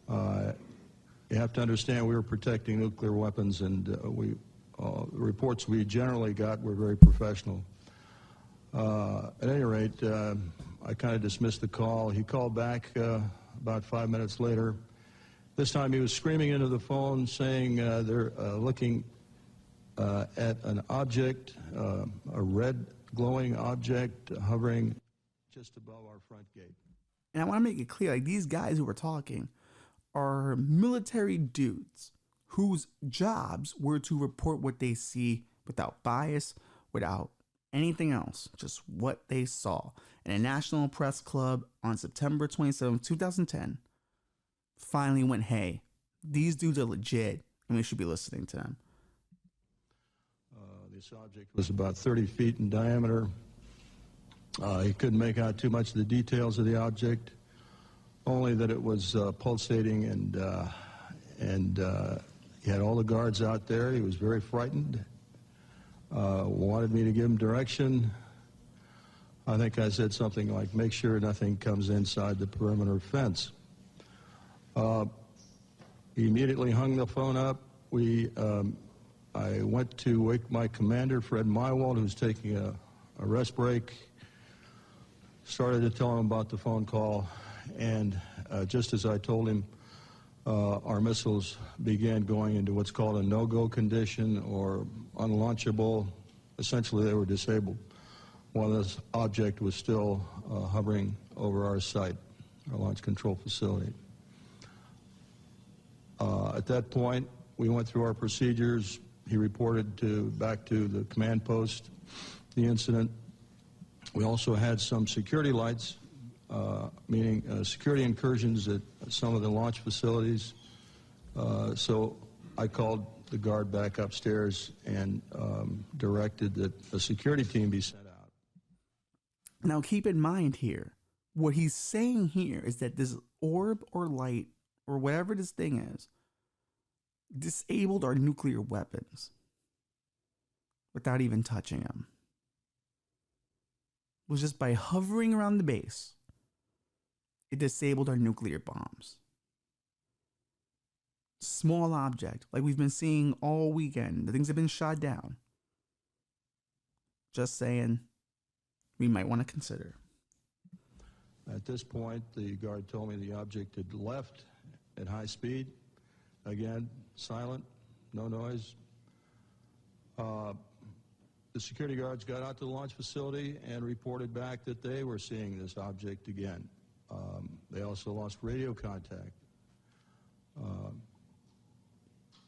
You have to understand we were protecting nuclear weapons, and the reports we generally got were very professional. At any rate, I kind of dismissed the call. He called back about 5 minutes later. This time he was screaming into the phone saying they're looking at an object, a red glowing object hovering just above our front gate. And I want to make it clear, like, these guys who were talking are military dudes whose jobs were to report what they see without bias, without anything else, just what they saw. And a National Press Club on September 27, 2010, finally went, hey, these dudes are legit, and we should be listening to them. This object was about 30 feet in diameter. He couldn't make out too much of the details of the object, only that it was pulsating, and he had all the guards out there. He was very frightened, wanted me to give him direction. I think I said something like, make sure nothing comes inside the perimeter fence. He immediately hung the phone up. I went to wake my commander, Fred Mywald, who's taking a rest break, started to tell him about the phone call, and just as I told him, our missiles began going into what's called a no-go condition or unlaunchable. Essentially, they were disabled while this object was still hovering over our site, our launch control facility. At that point, we went through our procedures. He reported back to the command post the incident. We also had some security lights, meaning security incursions at some of the launch facilities. So I called the guard back upstairs and directed that a security team be sent out. Now keep in mind here, what he's saying here is that this orb or light or whatever this thing is disabled our nuclear weapons without even touching them. It was just by hovering around the base, it disabled our nuclear bombs. Small object, like we've been seeing all weekend. The things have been shot down. Just saying, we might want to consider. At this point, the guard told me the object had left at high speed. Again, silent, no noise. The security guards got out to the launch facility and reported back that they were seeing this object again. They also lost radio contact.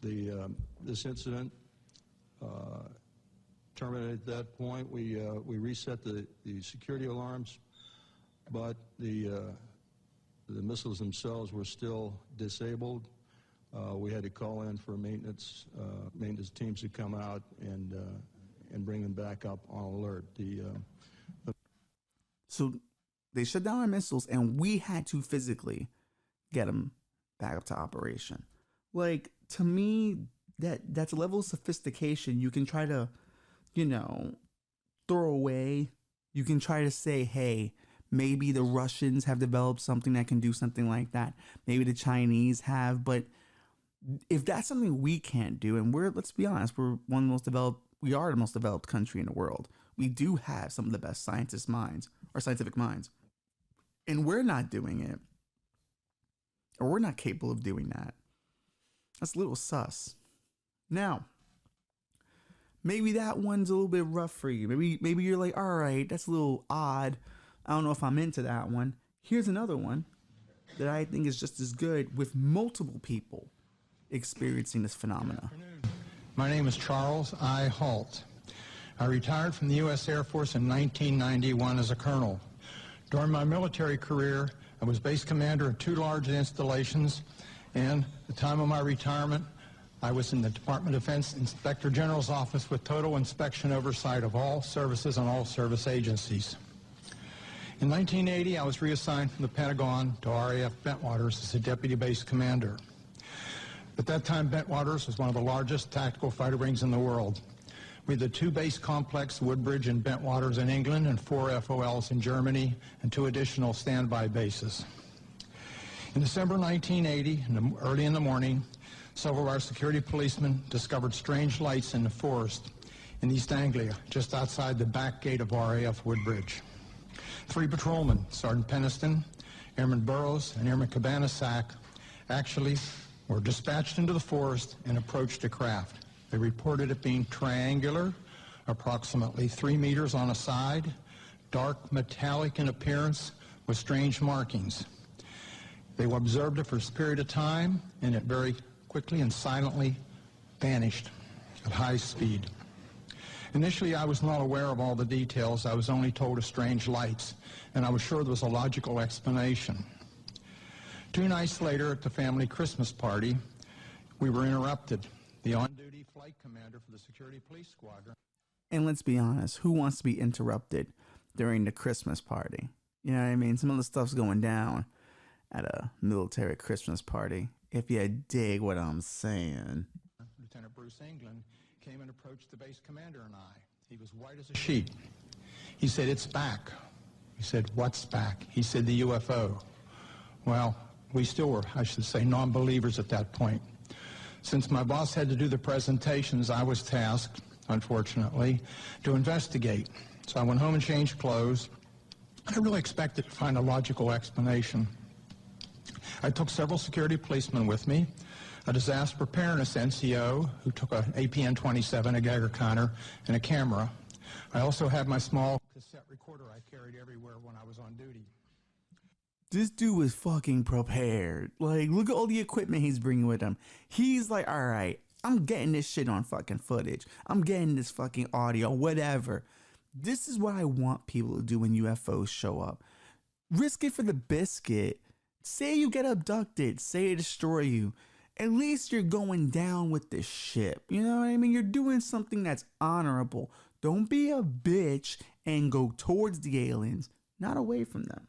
This incident terminated at that point. We reset the security alarms, but the missiles themselves were still disabled. We had to call in for maintenance teams to come out and bring them back up on alert. So they shut down our missiles, and we had to physically get them back up to operation. Like, to me, that's a level of sophistication you can try to, throw away. You can try to say, hey, maybe the Russians have developed something that can do something like that. Maybe the Chinese have. But if that's something we can't do, and let's be honest, we are the most developed country in the world. We do have some of the best scientific minds. And we're not doing it. Or we're not capable of doing that. That's a little sus. Now, maybe that one's a little bit rough for you. Maybe you're like, all right, that's a little odd. I don't know if I'm into that one. Here's another one that I think is just as good, with multiple people experiencing this phenomena. My name is Charles I. Halt. I retired from the U.S. Air Force in 1991 as a colonel. During my military career, I was base commander of 2 large installations, and at the time of my retirement, I was in the Department of Defense Inspector General's office with total inspection oversight of all services and all service agencies. In 1980, I was reassigned from the Pentagon to RAF Bentwaters as a deputy base commander. At that time, Bentwaters was one of the largest tactical fighter wings in the world. We had the 2 base complexes, Woodbridge and Bentwaters in England, and 4 FOLs in Germany, and 2 additional standby bases. In December 1980, early in the morning, several of our security policemen discovered strange lights in the forest in East Anglia, just outside the back gate of RAF Woodbridge. 3 patrolmen, Sergeant Peniston, Airman Burrows, and Airman Cabanasac, actually were dispatched into the forest and approached a craft. They reported it being triangular, approximately 3 meters on a side, dark metallic in appearance with strange markings. They observed it for a period of time, and it very quickly and silently vanished at high speed. Initially, I was not aware of all the details. I was only told of strange lights, and I was sure there was a logical explanation. 2 nights later, at the family Christmas party, we were interrupted. The on-duty flight commander for the security police squadron. And let's be honest, who wants to be interrupted during the Christmas party? You know what I mean? Some of the stuff's going down at a military Christmas party, if you dig what I'm saying. Lieutenant Bruce England came and approached the base commander and I. He was white as a sheet. He said, "It's back." We said, "What's back?" He said, "The UFO." Well, we still were, I should say, non-believers at that point. Since my boss had to do the presentations, I was tasked, unfortunately, to investigate. So I went home and changed clothes. I really expected to find a logical explanation. I took several security policemen with me, a disaster preparedness NCO who took an APN-27, a Geiger counter, and a camera. I also had my small cassette recorder I carried everywhere when I was on duty. This dude was fucking prepared. Like, look at all the equipment he's bringing with him. He's like, all right, I'm getting this shit on fucking footage. I'm getting this fucking audio, whatever. This is what I want people to do when UFOs show up. Risk it for the biscuit. Say you get abducted. Say they destroy you. At least you're going down with the ship. You know what I mean? You're doing something that's honorable. Don't be a bitch and go towards the aliens, not away from them.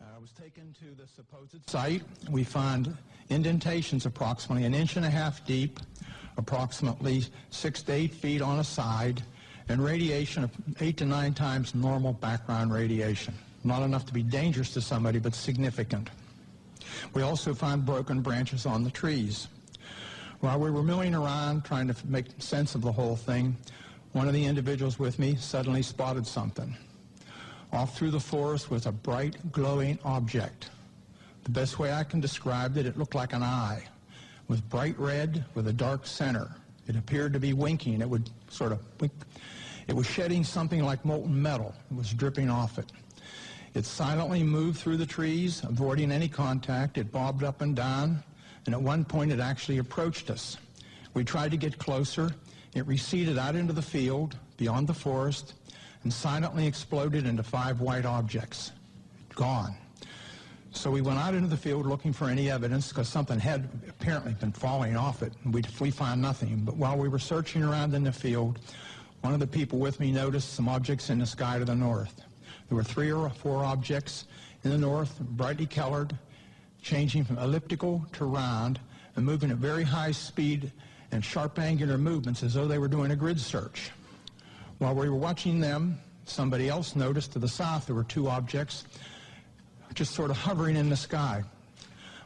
I was taken to the supposed site. We found indentations approximately 1.5 inches deep, approximately 6 to 8 feet on a side, and radiation of 8 to 9 times normal background radiation. Not enough to be dangerous to somebody, but significant. We also found broken branches on the trees. While we were milling around trying to make sense of the whole thing, one of the individuals with me suddenly spotted something. Off through the forest was a bright, glowing object. The best way I can describe it, it looked like an eye. It was bright red with a dark center. It appeared to be winking. It would sort of wink. It was shedding something like molten metal. It was dripping off it. It silently moved through the trees, avoiding any contact. It bobbed up and down, and at one point it actually approached us. We tried to get closer. It receded out into the field, beyond the forest, and silently exploded into 5 white objects. Gone. So we went out into the field looking for any evidence, because something had apparently been falling off it. We found nothing. But while we were searching around in the field, one of the people with me noticed some objects in the sky to the north. There were 3 or 4 objects in the north, brightly colored, changing from elliptical to round, and moving at very high speed and sharp angular movements as though they were doing a grid search. While we were watching them, somebody else noticed to the south there were 2 objects just sort of hovering in the sky.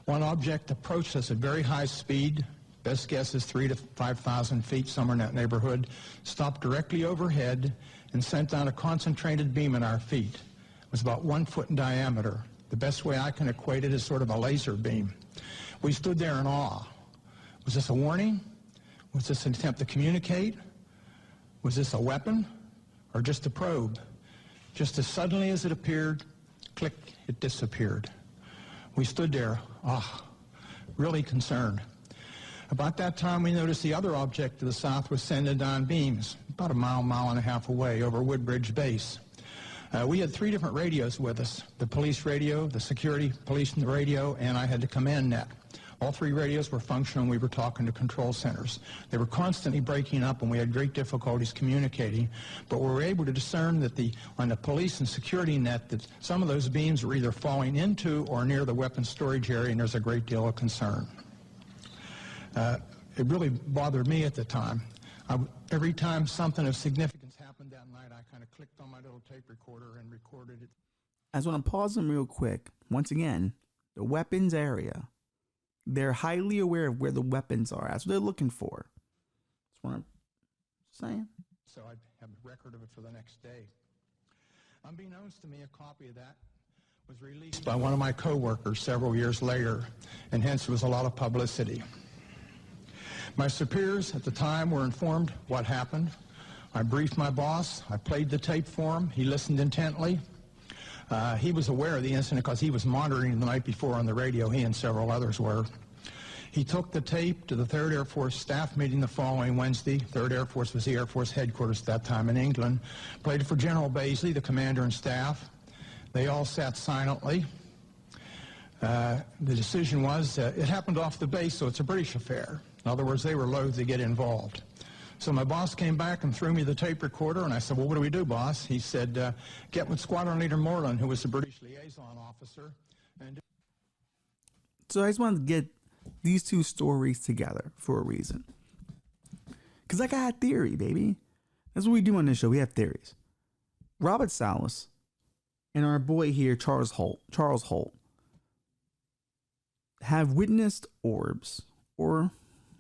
One object approached us at very high speed, best guess is 3,000 to 5,000 feet, somewhere in that neighborhood, stopped directly overhead and sent down a concentrated beam at our feet. It was about 1 foot in diameter. The best way I can equate it is sort of a laser beam. We stood there in awe. Was this a warning? Was this an attempt to communicate? Was this a weapon or just a probe? Just as suddenly as it appeared, click, it disappeared. We stood there, really concerned. About that time, we noticed the other object to the south was sending down beams, about a mile, mile and a half away over Woodbridge Base. We had 3 different radios with us, the police radio, the security police radio, and I had the command net. All 3 radios were functional. We were talking to control centers. They were constantly breaking up, and we had great difficulties communicating. But we were able to discern that on the police and security net, that some of those beams were either falling into or near the weapons storage area, and there's a great deal of concern. It really bothered me at the time. Every time something of significance happened that night, I kind of clicked on my little tape recorder and recorded it. I just want to pause them real quick. Once again, the weapons area. They're highly aware of where the weapons are. That's what they're looking for. That's what I'm saying. So I'd have a record of it for the next day. Unbeknownst to me, a copy of that was released by one of my coworkers several years later, and hence there was a lot of publicity. My superiors at the time were informed what happened. I briefed my boss. I played the tape for him. He listened intently. He was aware of the incident because he was monitoring the night before on the radio. He and several others were. He took the tape to the 3rd Air Force staff meeting the following Wednesday. 3rd Air Force was the Air Force headquarters at that time in England. Played it for General Baisley, the commander and staff. They all sat silently. The decision was, it happened off the base, so it's a British affair. In other words, they were loath to get involved. So my boss came back and threw me the tape recorder, and I said, well, what do we do, boss? He said, get with Squadron Leader Moreland, who was the British liaison officer. So I just wanted to get these 2 stories together for a reason. Because I got a theory, baby. That's what we do on this show. We have theories. Robert Salas and our boy here, Charles Holt, have witnessed orbs or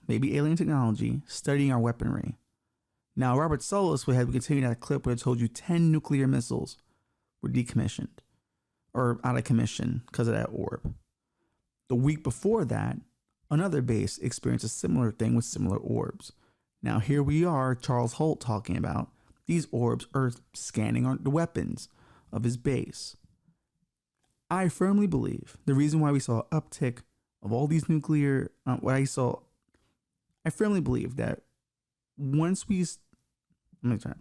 maybe alien technology studying our weaponry. Now, Robert Salas would have continued that clip where it told you 10 nuclear missiles were decommissioned or out of commission because of that orb. The week before that, another base experienced a similar thing with similar orbs. Now, here we are, Charles Holt, talking about these orbs are scanning the weapons of his base. I firmly believe the reason why we saw an uptick of all these nuclear, I firmly believe that once we, let me try.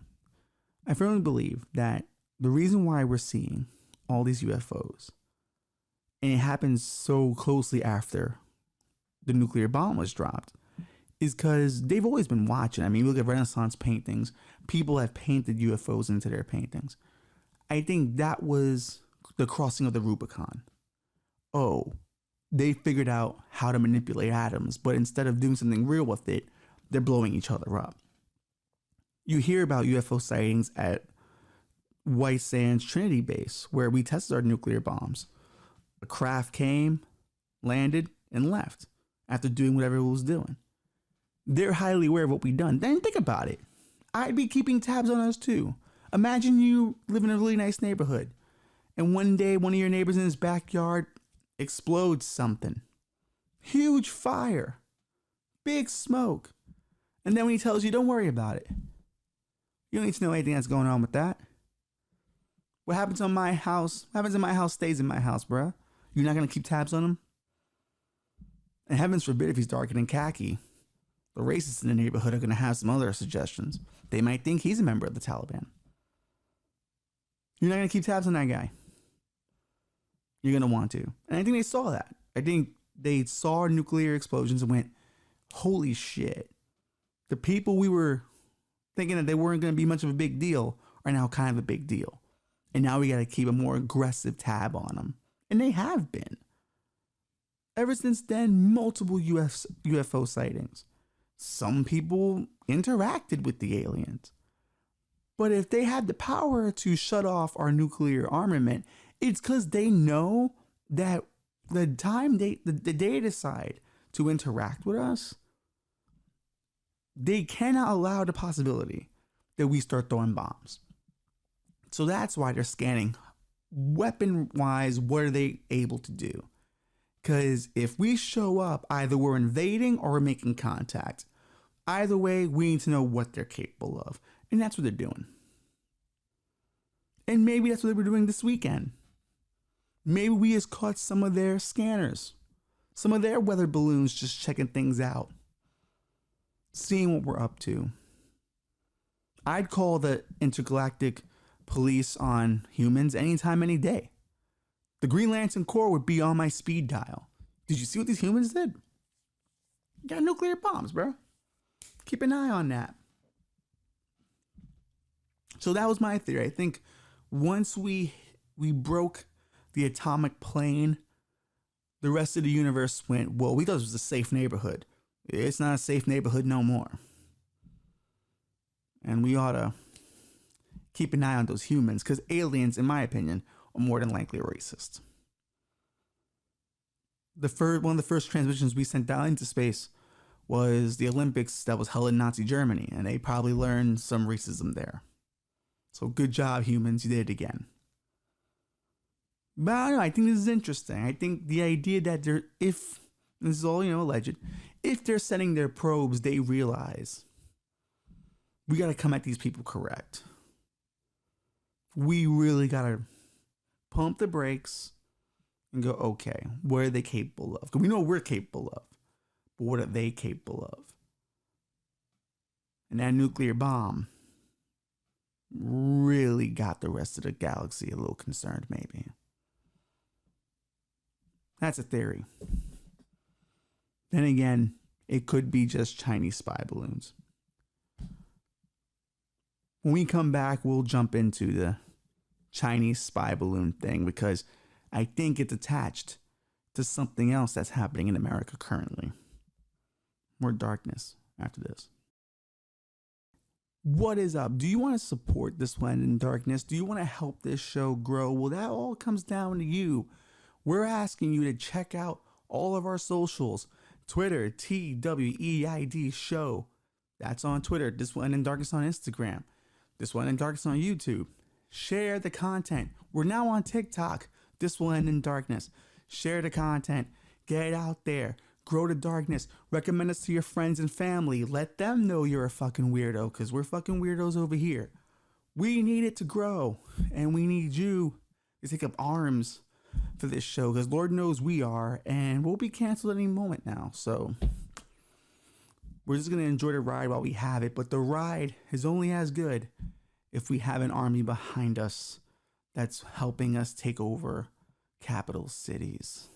I firmly believe that the reason why we're seeing all these UFOs, and it happens so closely after the nuclear bomb was dropped, is because they've always been watching. I mean, look at Renaissance paintings. People have painted UFOs into their paintings. I think that was the crossing of the Rubicon. Oh, they figured out how to manipulate atoms, but instead of doing something real with it, they're blowing each other up. You hear about UFO sightings at White Sands Trinity Base, where we tested our nuclear bombs. A craft came, landed, and left after doing whatever it was doing. They're highly aware of what we've done. Then think about it. I'd be keeping tabs on us too. Imagine you live in a really nice neighborhood, and one day one of your neighbors in his backyard explodes something. Huge fire. Big smoke. And then when he tells you, don't worry about it. You don't need to know anything that's going on with that. What happens in my house stays in my house, bruh. You're not going to keep tabs on him? And heavens forbid if he's darker than khaki. The racists in the neighborhood are going to have some other suggestions. They might think he's a member of the Taliban. You're not going to keep tabs on that guy. You're going to want to. And I think they saw that. I think they saw nuclear explosions and went, holy shit. The people we were thinking that they weren't going to be much of a big deal are now kind of a big deal. And now we got to keep a more aggressive tab on them. And they have been. Ever since then, multiple UFO sightings. Some people interacted with the aliens. But if they had the power to shut off our nuclear armament, it's because they know that the day they decide to interact with us, they cannot allow the possibility that we start throwing bombs. So that's why they're scanning weapon-wise, what are they able to do? Because if we show up, either we're invading or we're making contact. Either way, we need to know what they're capable of. And that's what they're doing. And maybe that's what they were doing this weekend. Maybe we just caught some of their scanners, some of their weather balloons just checking things out, seeing what we're up to. I'd call the intergalactic police on humans anytime, any day. The Green Lantern Corps would be on my speed dial. Did you see what these humans did? Got nuclear bombs, bro. Keep an eye on that. So that was my theory. I think once we broke the atomic plane, the rest of the universe went, well, we thought it was a safe neighborhood. It's not a safe neighborhood no more. And we ought to keep an eye on those humans, because aliens, in my opinion, are more than likely racist. One of the first transmissions we sent down into space was the Olympics that was held in Nazi Germany, and they probably learned some racism there. So good job, humans, you did it again. But I don't know, I think this is interesting. I think the idea that if this is all, alleged, if they're sending their probes, they realize we got to come at these people correct. We really got to pump the brakes and go, okay, what are they capable of? Because we know what we're capable of, but what are they capable of? And that nuclear bomb really got the rest of the galaxy a little concerned, maybe. That's a theory. Then again, it could be just Chinese spy balloons. When we come back, we'll jump into the Chinese spy balloon thing, because I think it's attached to something else that's happening in America currently. More darkness after this. What is up? Do you want to support This One in Darkness? Do you want to help this show grow? Well, that all comes down to you. We're asking you to check out all of our socials. Twitter, TWEID Show. That's on Twitter. This One in Darkness on Instagram. This One in Darkness on YouTube. Share the content. We're now on TikTok. This One in Darkness. Share the content. Get it out there. Grow the darkness. Recommend us to your friends and family. Let them know you're a fucking weirdo, because we're fucking weirdos over here. We need it to grow, and we need you to take up arms for this show, because Lord knows we are, and we'll be canceled at any moment now. So we're just going to enjoy the ride while we have it. But the ride is only as good if we have an army behind us that's helping us take over capital cities.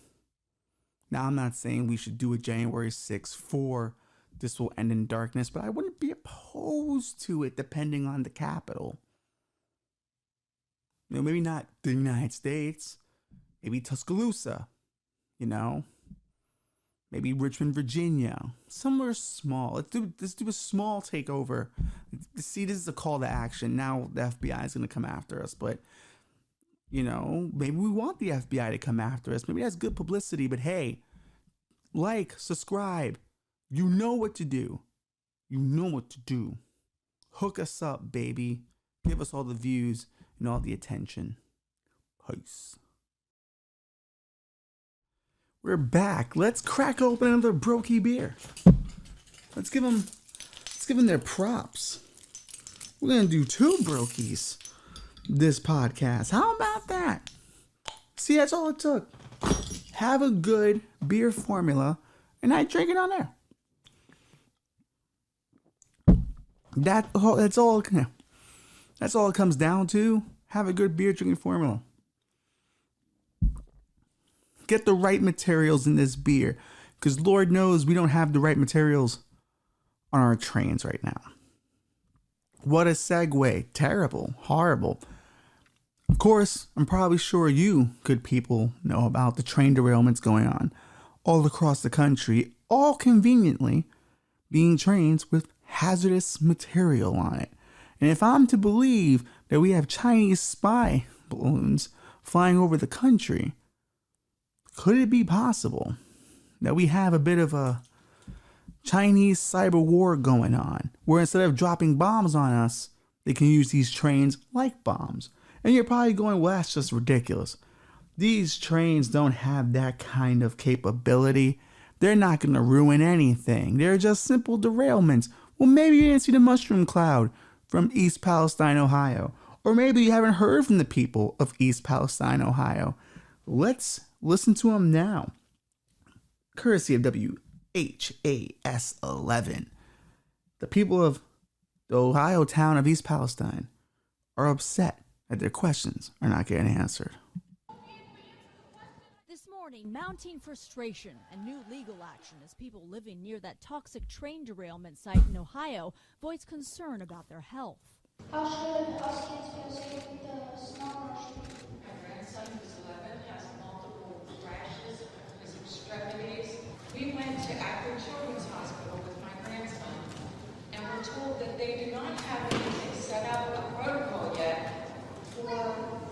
Now, I'm not saying we should do a January 6th for this will end in darkness, but I wouldn't be opposed to it depending on the capital. You know, maybe not the United States, maybe Tuscaloosa, you know, maybe Richmond, Virginia, somewhere small. Let's do a small takeover. See, this is a call to action. Now the FBI is going to come after us, but you know, maybe we want the FBI to come after us. Maybe that's good publicity, but hey, like, subscribe. You know what to do. You know what to do. Hook us up, baby. Give us all the views and all the attention. Peace. We're back. Let's crack open another Brokey beer. Let's give them their props. We're gonna do 2 Brokies this podcast. How about that? See, that's all it took. Have a good beer formula, and I drink it on there. That's all it comes down to. Have a good beer drinking formula. Get the right materials in this beer, because Lord knows we don't have the right materials on our trains right now. What a segue. Terrible. Horrible. Of course, I'm probably sure you, good people, know about the train derailments going on all across the country, all conveniently being trains with hazardous material on it. And if I'm to believe that we have Chinese spy balloons flying over the country, could it be possible that we have a bit of a Chinese cyber war going on, where instead of dropping bombs on us, they can use these trains like bombs? And you're probably going, well, that's just ridiculous. These trains don't have that kind of capability. They're not going to ruin anything. They're just simple derailments. Well, maybe you didn't see the mushroom cloud from East Palestine, Ohio. Or maybe you haven't heard from the people of East Palestine, Ohio. Let's listen to them now. Courtesy of WHAS 11. The people of the Ohio town of East Palestine are upset that their questions are not getting answered. This morning, mounting frustration and new legal action as people living near that toxic train derailment site in Ohio voice concern about their health. How should us kids feel safe with the snow rush? My grandson, who's 11, has multiple rashes on his extremities. We went to Akron Children's Hospital with my grandson, and we're told that they do not have anything set up, a protocol yet, for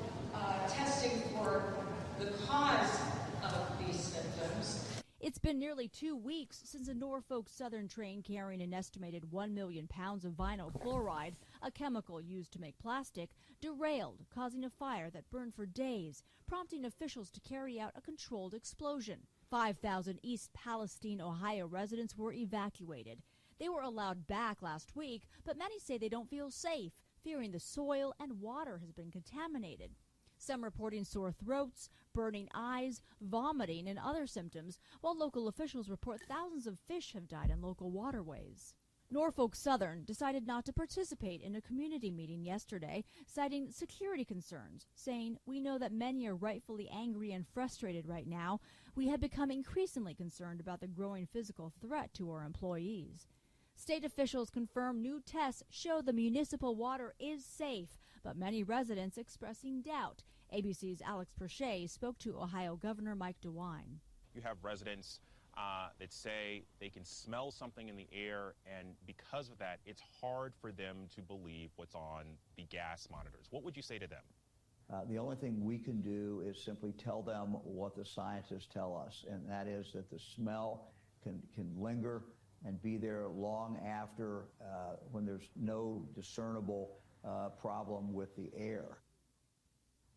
testing for the cause of these symptoms. It's been nearly 2 weeks since a Norfolk Southern train carrying an estimated 1 million pounds of vinyl chloride, a chemical used to make plastic, derailed, causing a fire that burned for days, prompting officials to carry out a controlled explosion. 5,000 East Palestine, Ohio residents were evacuated. They were allowed back last week, but many say they don't feel safe, fearing the soil and water has been contaminated. Some reporting sore throats, burning eyes, vomiting, and other symptoms, while local officials report thousands of fish have died in local waterways. Norfolk Southern decided not to participate in a community meeting yesterday, citing security concerns, saying, "We know that many are rightfully angry and frustrated right now. We have become increasingly concerned about the growing physical threat to our employees." State officials confirm new tests show the municipal water is safe, but many residents expressing doubt. ABC's Alex Perche spoke to Ohio Governor Mike DeWine. You have residents that say they can smell something in the air, and because of that, it's hard for them to believe what's on the gas monitors. What would you say to them? The only thing we can do is simply tell them what the scientists tell us, and that is that the smell can linger and be there long after when there's no discernible problem with the air.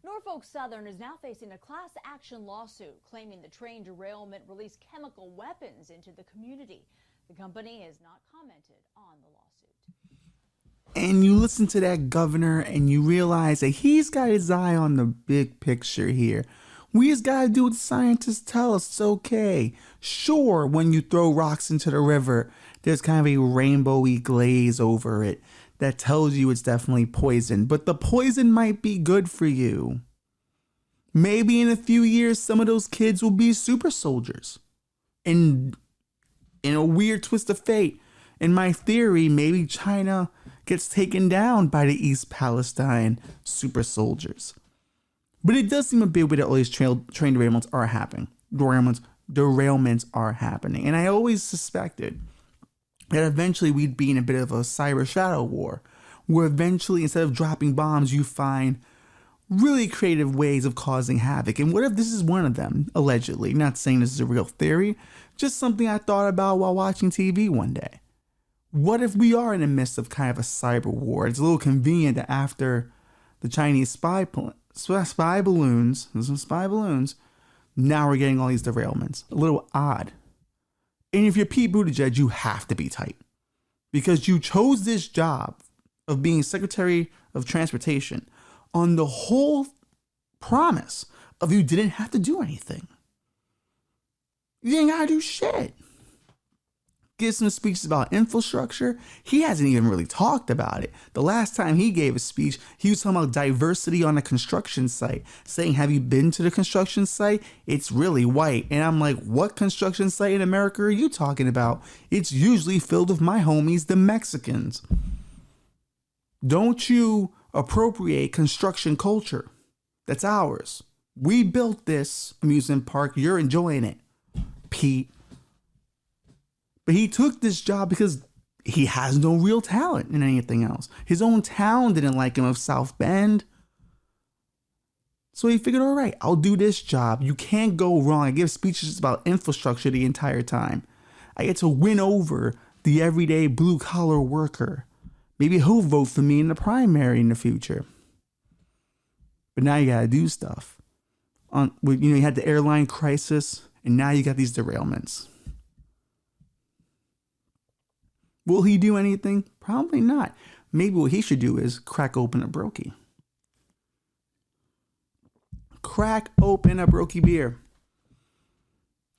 Norfolk Southern is now facing a class action lawsuit claiming the train derailment released chemical weapons into the community. The company has not commented on the lawsuit. And you listen to that governor and you realize that he's got his eye on the big picture here. We just gotta do what the scientists tell us. It's okay. Sure, when you throw rocks into the river, there's kind of a rainbowy glaze over it that tells you it's definitely poison. But the poison might be good for you. Maybe in a few years, some of those kids will be super soldiers. And in a weird twist of fate, in my theory, maybe China gets taken down by the East Palestine super soldiers. But it does seem a bit weird that all these train derailments are happening. Derailments are happening. And I always suspected that eventually we'd be in a bit of a cyber shadow war, where eventually, instead of dropping bombs, you find really creative ways of causing havoc. And what if this is one of them, allegedly? Not saying this is a real theory, just something I thought about while watching TV one day. What if we are in the midst of kind of a cyber war? It's a little convenient that after the Chinese spy balloons, now we're getting all these derailments. A little odd. And if you're Pete Buttigieg, you have to be tight, because you chose this job of being Secretary of Transportation on the whole promise of you didn't have to do anything. You ain't gotta do shit. Give some speeches about infrastructure. He hasn't even really talked about it. The last time he gave a speech, he was talking about diversity on a construction site, saying, have you been to the construction site? It's really white. And I'm like, what construction site in America are you talking about? It's usually filled with my homies, the Mexicans. Don't you appropriate construction culture. That's ours. We built this amusement park. You're enjoying it, Pete. But he took this job because he has no real talent in anything else. His own town didn't like him of South Bend. So he figured, all right, I'll do this job. You can't go wrong. I give speeches about infrastructure the entire time. I get to win over the everyday blue collar worker. Maybe he'll vote for me in the primary in the future. But now you gotta do stuff. You had the airline crisis, and now you got these derailments. Will he do anything? Probably not. Maybe what he should do is crack open a brokey. Crack open a brokey beer.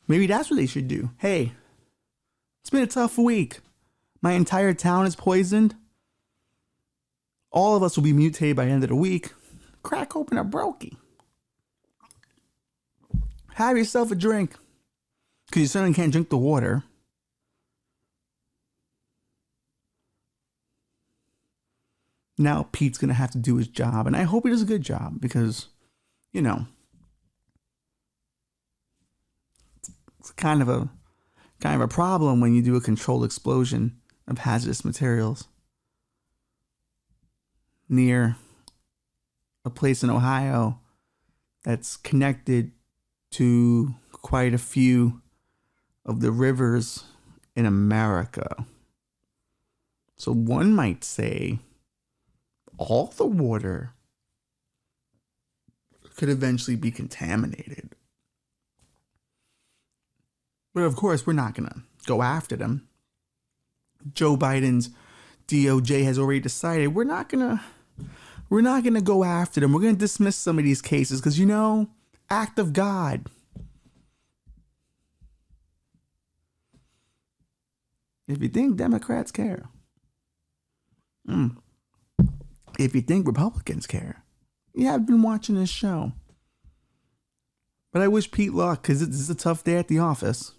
Maybe that's what they should do. Hey, it's been a tough week. My entire town is poisoned. All of us will be mutated by the end of the week. Crack open a brokey. Have yourself a drink. Because you certainly can't drink the water. Now Pete's going to have to do his job. And I hope he does a good job because, it's kind of a problem when you do a controlled explosion of hazardous materials near a place in Ohio that's connected to quite a few of the rivers in America. So one might say all the water could eventually be contaminated. But of course, we're not going to go after them. Joe Biden's DOJ has already decided we're not going to go after them. We're going to dismiss some of these cases because, act of God. If you think Democrats care, if you think Republicans care, you have been watching this show. But I wish Pete luck because this is a tough day at the office.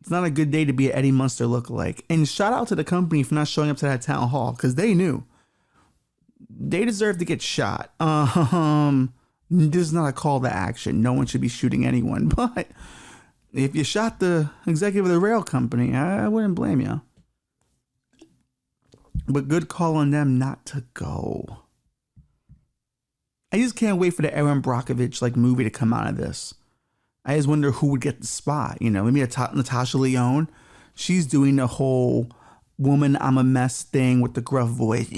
It's not a good day to be an Eddie Munster lookalike. And shout out to the company for not showing up to that town hall because they knew they deserve to get shot. This is not a call to action. No one should be shooting anyone. But if you shot the executive of the rail company, I wouldn't blame you. But good call on them not to go. I just can't wait for the Aaron Brockovich movie to come out of this. I just wonder who would get the spot. Maybe Natasha Lyonne. She's doing the whole woman I'm a mess thing with the gruff voice.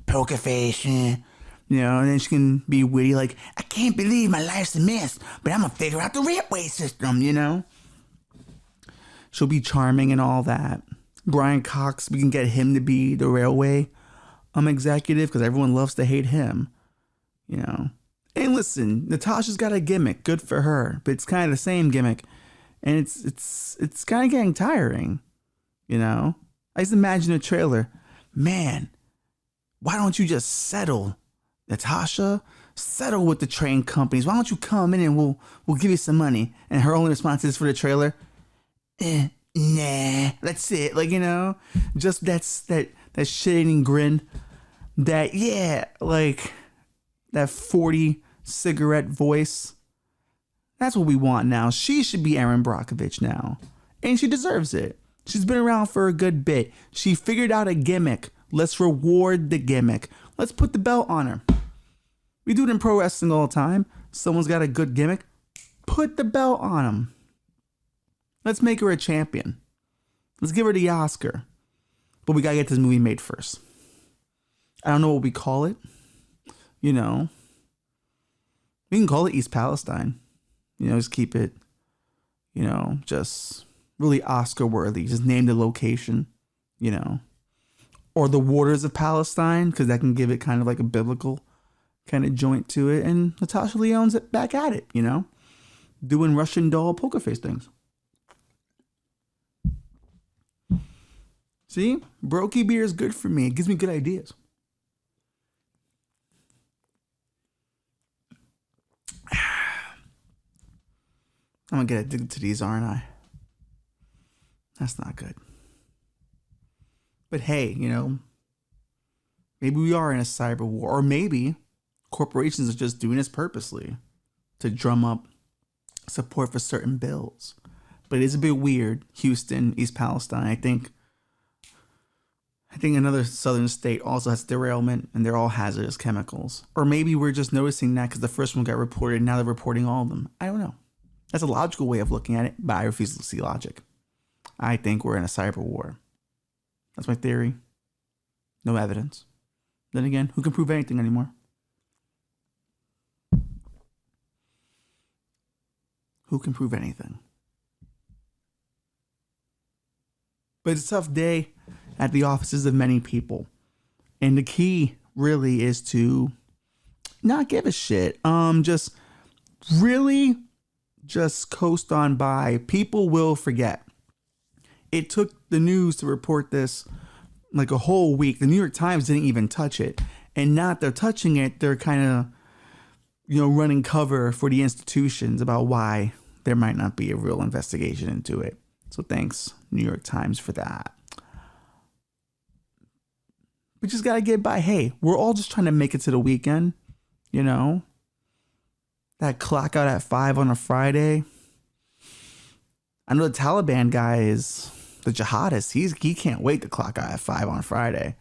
Poker face. And then she can be witty I can't believe my life's a mess, but I'm going to figure out the railway system, She'll be charming and all that. Brian Cox, we can get him to be the railway executive because everyone loves to hate him. you know. And listen, Natasha's got a gimmick, good for her, but it's kind of the same gimmick, and it's kind of getting tiring, you know. I just imagine a trailer, man. Why don't you just settle, Natasha? Settle with the train companies. Why don't you come in and we'll give you some money? And her only response is for the trailer, nah, that's it. Like, you know, just that shit-eating grin. That, yeah, like that 40 cigarette voice. That's what we want now. She should be Erin Brockovich now. And she deserves it. She's been around for a good bit. She figured out a gimmick. Let's reward the gimmick. Let's put the belt on her. We do it in pro wrestling all the time. Someone's got a good gimmick. Put the belt on them. Let's make her a champion. Let's give her the Oscar. But we gotta get this movie made first. I don't know what we call it. You know, we can call it East Palestine. You know, just keep it, you know, just really Oscar worthy. Just name the location, you know, or the waters of Palestine, because that can give it kind of like a biblical kind of joint to it. And Natasha Lyonne's back at it, you know, doing Russian doll poker face things. See, Brokey beer is good for me. It gives me good ideas. I'm gonna get addicted to these, aren't I? That's not good. But hey, you know, maybe we are in a cyber war, or maybe corporations are just doing this purposely to drum up support for certain bills. But it is a bit weird. Houston, East Palestine. I think another southern state also has derailment, and they're all hazardous chemicals. Or maybe we're just noticing that because the first one got reported, and now they're reporting all of them. I don't know. That's a logical way of looking at it, but I refuse to see logic. I think we're in a cyber war. That's my theory. No evidence. Then again, who can prove anything anymore? Who can prove anything? But it's a tough day at the offices of many people. And the key really is to not give a shit. Just really just coast on by. People will forget. It took the news to report this like a whole week. The New York Times didn't even touch it. And now that they're touching it, they're kind of, you know, running cover for the institutions about why there might not be a real investigation into it. So thanks, New York Times, for that. We just got to get by. Hey, we're all just trying to make it to the weekend, you know? That clock out at 5 on a Friday. I know the Taliban guy is the jihadist. He can't wait to clock out at 5 on Friday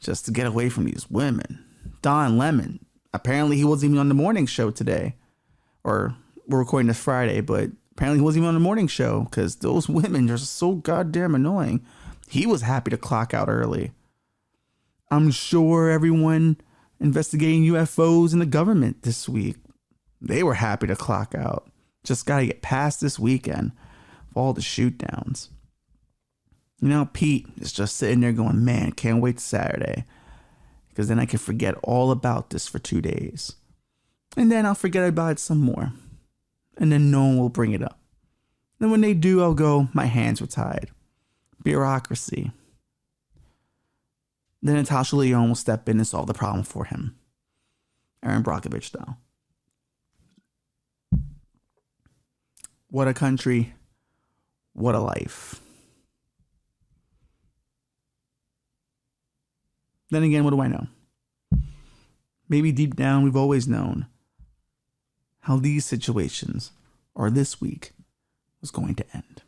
just to get away from these women. Don Lemon, apparently he wasn't even on the morning show today. Or we're recording this Friday, but apparently he wasn't even on the morning show because those women are so goddamn annoying. He was happy to clock out early. I'm sure everyone investigating UFOs in the government this week, they were happy to clock out. Just got to get past this weekend of all the shoot downs. You know, Pete is just sitting there going, man, can't wait to Saturday. Because then I can forget all about this for 2 days. And then I'll forget about it some more. And then no one will bring it up. Then when they do, I'll go, my hands were tied. Bureaucracy. Then Natasha Lyonne will step in and solve the problem for him. Erin Brockovich style. What a country. What a life. Then again, what do I know? Maybe deep down we've always known how these situations, or this week, was going to end.